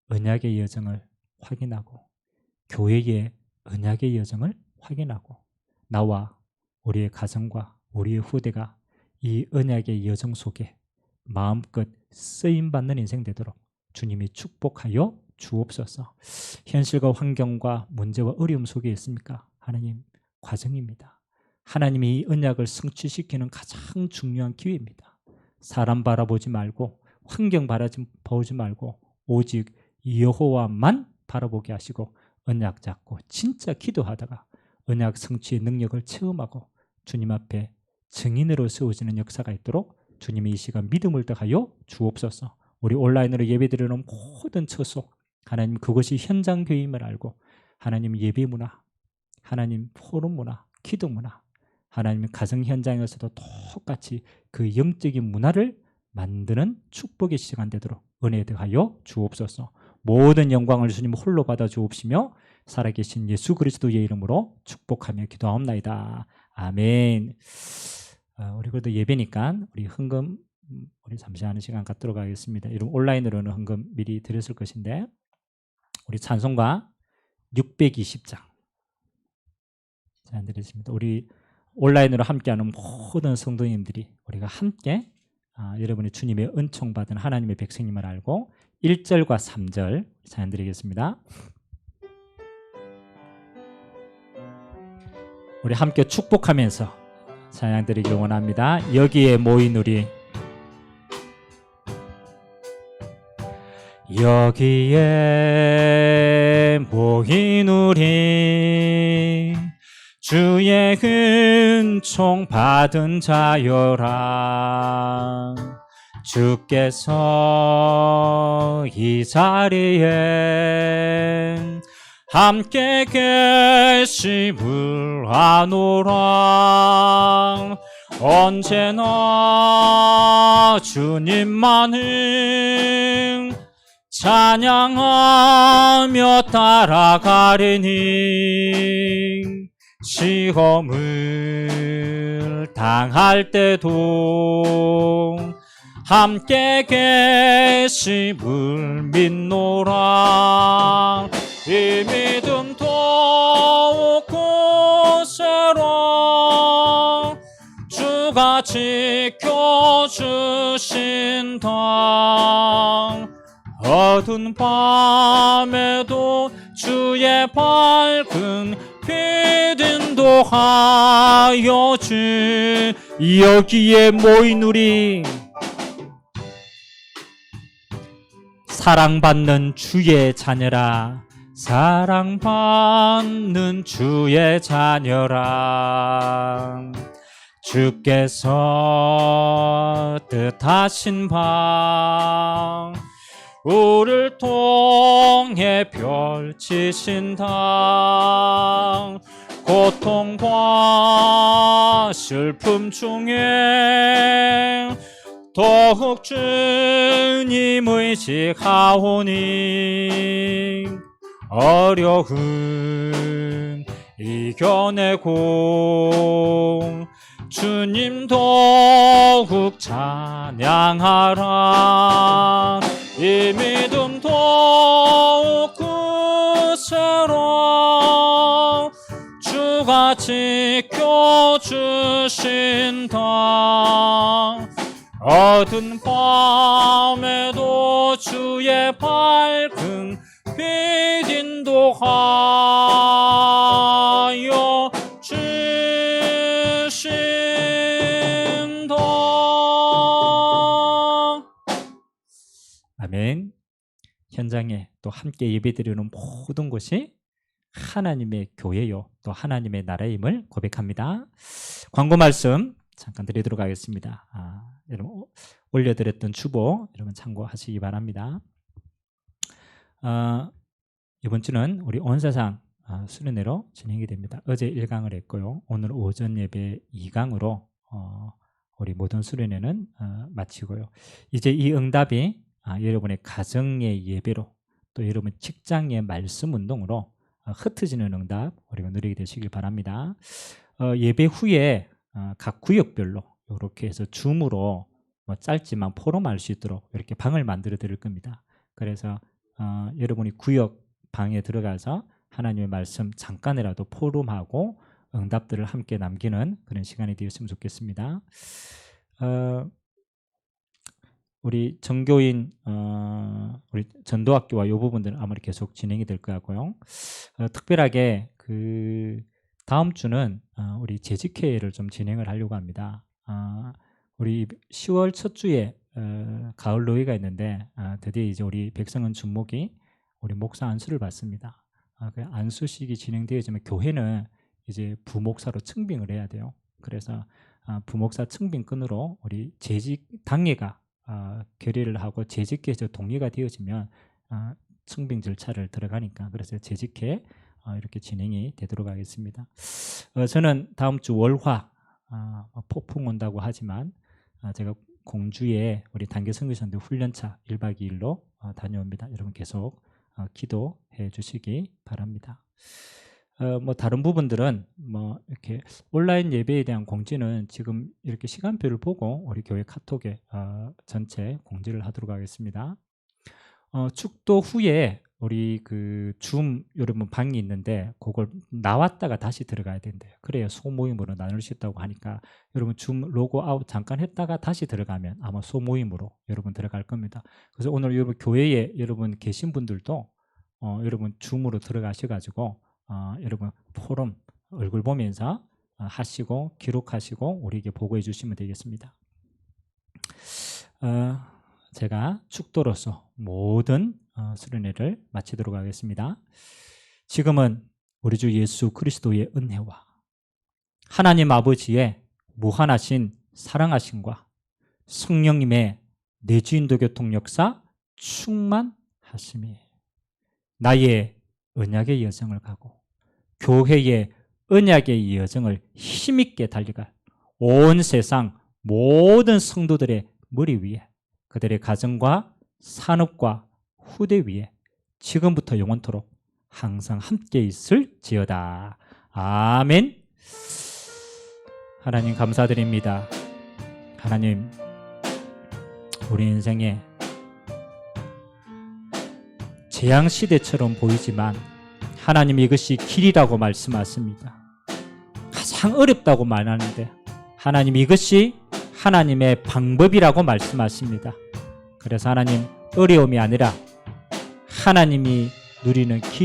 언약의 여정을 확인하고 교회의 언약의 여정을 확인하고 나와 우리의 가정과 우리의 후대가 이 언약의 여정 속에 마음껏 쓰임받는 인생 되도록 주님이 축복하여 주옵소서. 현실과 환경과 문제와 어려움 속에 있습니까? 하나님, 과정입니다. 하나님이 이 언약을 성취시키는 가장 중요한 기회입니다. 사람 바라보지 말고 환경 바라보지 말고 오직 여호와만 바라보게 하시고 언약 잡고 진짜 기도하다가 언약 성취의 능력을 체험하고 주님 앞에 증인으로 세워지는 역사가 있도록 주님이 이 시간 믿음을 더하여 주옵소서. 우리 온라인으로 예배드리는 모든 처소, 하나님 그것이 현장 교회임을 알고 하나님 예배 문화, 하나님 포럼 문화, 기도 문화, 하나님 가정 현장에서도 똑같이 그 영적인 문화를 만드는 축복의 시간 되도록 은혜 더하여 주옵소서. 모든 영광을 주님 홀로 받아 주옵시며 살아계신 예수 그리스도의 이름으로 축복하며 기도하옵나이다. 아멘. 우리 그래도 예배니까 우리 헌금 우리 잠시 하는 시간 갖도록 하겠습니다. 이런 온라인으로는 헌금 미리 드렸을 것인데 우리 찬송가 620장 잘 드렸습니다. 우리 온라인으로 함께하는 모든 성도님들이 우리가 함께 여러분이 주님의 은총 받은 하나님의 백성임을 알고 1절과 3절 찬양 드리겠습니다. 우리 함께 축복하면서 찬양 드리길 원합니다. 여기에 모인 우리, 여기에 모인 우리, 주의 은총 받은 자여라. 주께서 이 자리에 함께 계심을 아노라. 언제나 주님만을 찬양하며 따라가리니 시험을 당할 때도 함께 계심을 믿노라. 이 믿음 더욱 굳세라. 주가 지켜주신다. 어두운 밤에도 주의 밝은 빛 인도하여 주. 여기에 모인 우리, 사랑받는 주의 자녀라. 사랑받는 주의 자녀라. 주께서 뜻하신 바 우리를 통해 펼치신다. 고통과 슬픔 중에 더욱 주님 의식하오니 어려움 이겨내고 주님 더욱 찬양하라. 이 믿음 더욱 굳세라. 주가 지켜주신다. 어두운 밤에도 주의 밝은 빛 인도하여 주신다. 아멘. 현장에 또 함께 예배드리는 모든 곳이 하나님의 교회요 또 하나님의 나라임을 고백합니다. 광고 말씀 잠깐 드리도록 하겠습니다. 여러분 올려드렸던 주보 여러분 참고하시기 바랍니다. 이번 주는 우리 온 세상 수련회로 진행이 됩니다. 어제 1강을 했고요. 오늘 오전 예배 2강으로 우리 모든 수련회는 마치고요. 이제 이 응답이 여러분의 가정의 예배로 또 여러분 직장의 말씀 운동으로 흩어지는 응답 우리가 누리게 되시길 바랍니다. 예배 후에 각 구역별로 이렇게 해서 줌으로 짧지만 포럼할 수 있도록 이렇게 방을 만들어 드릴 겁니다. 그래서 여러분이 구역 방에 들어가서 하나님의 말씀 잠깐이라도 포럼하고 응답들을 함께 남기는 그런 시간이 되었으면 좋겠습니다. 우리 전교인 우리 전도학교와 이 부분들은 아무리 계속 진행이 될 것 같고요. 특별하게 그 다음 주는 우리 재직회를 좀 진행을 하려고 합니다. 우리 10월 첫 주에 가을 노회가 있는데 드디어 이제 우리 백성은 준목이 우리 목사 안수를 받습니다. 그 안수식이 진행되어지면 교회는 이제 부목사로 청빙을 해야 돼요. 그래서 부목사 청빙권으로 우리 재직 당회가 결의를 하고 재직회에서 동의가 되어지면 청빙 절차를 들어가니까 그래서 재직회 이렇게 진행이 되도록 하겠습니다. 저는 다음 주 월화 폭풍 온다고 하지만 제가 공주에 우리 단계 선교사님들 훈련차 1박 2일로 다녀옵니다. 여러분 계속 기도해 주시기 바랍니다. 뭐 다른 부분들은 뭐 이렇게 온라인 예배에 대한 공지는 지금 이렇게 시간표를 보고 우리 교회 카톡에 전체 공지를 하도록 하겠습니다. 축도 후에 우리 그 줌 여러분 방이 있는데 그걸 나왔다가 다시 들어가야 된대요. 그래야 소모임으로 나눌 수 있다고 하니까 여러분 줌 로고 아웃 잠깐 했다가 다시 들어가면 아마 소모임으로 여러분 들어갈 겁니다. 그래서 오늘 여러분 교회에 여러분 계신 분들도 여러분 줌으로 들어가셔가지고 여러분 포럼 얼굴 보면서 하시고 기록하시고 우리에게 보고해 주시면 되겠습니다. 제가 축도로서 모든 수련회를 마치도록 하겠습니다. 지금은 우리 주 예수 그리스도의 은혜와 하나님 아버지의 무한하신 사랑하심과 성령님의 내주인도 교통 역사 충만하심이 나의 언약의 여정을 가고 교회의 언약의 여정을 힘있게 달려갈 온 세상 모든 성도들의 머리 위에 그들의 가정과 산업과 후대 위에 지금부터 영원토록 항상 함께 있을지어다. 아멘. 하나님 감사드립니다. 하나님 우리 인생에 재앙시대처럼 보이지만 하나님 이것이 길이라고 말씀하십니다. 가장 어렵다고 말하는데 하나님 이것이 하나님의 방법이라고 말씀하십니다. 그래서 하나님 어려움이 아니라 하나님이 누리는 길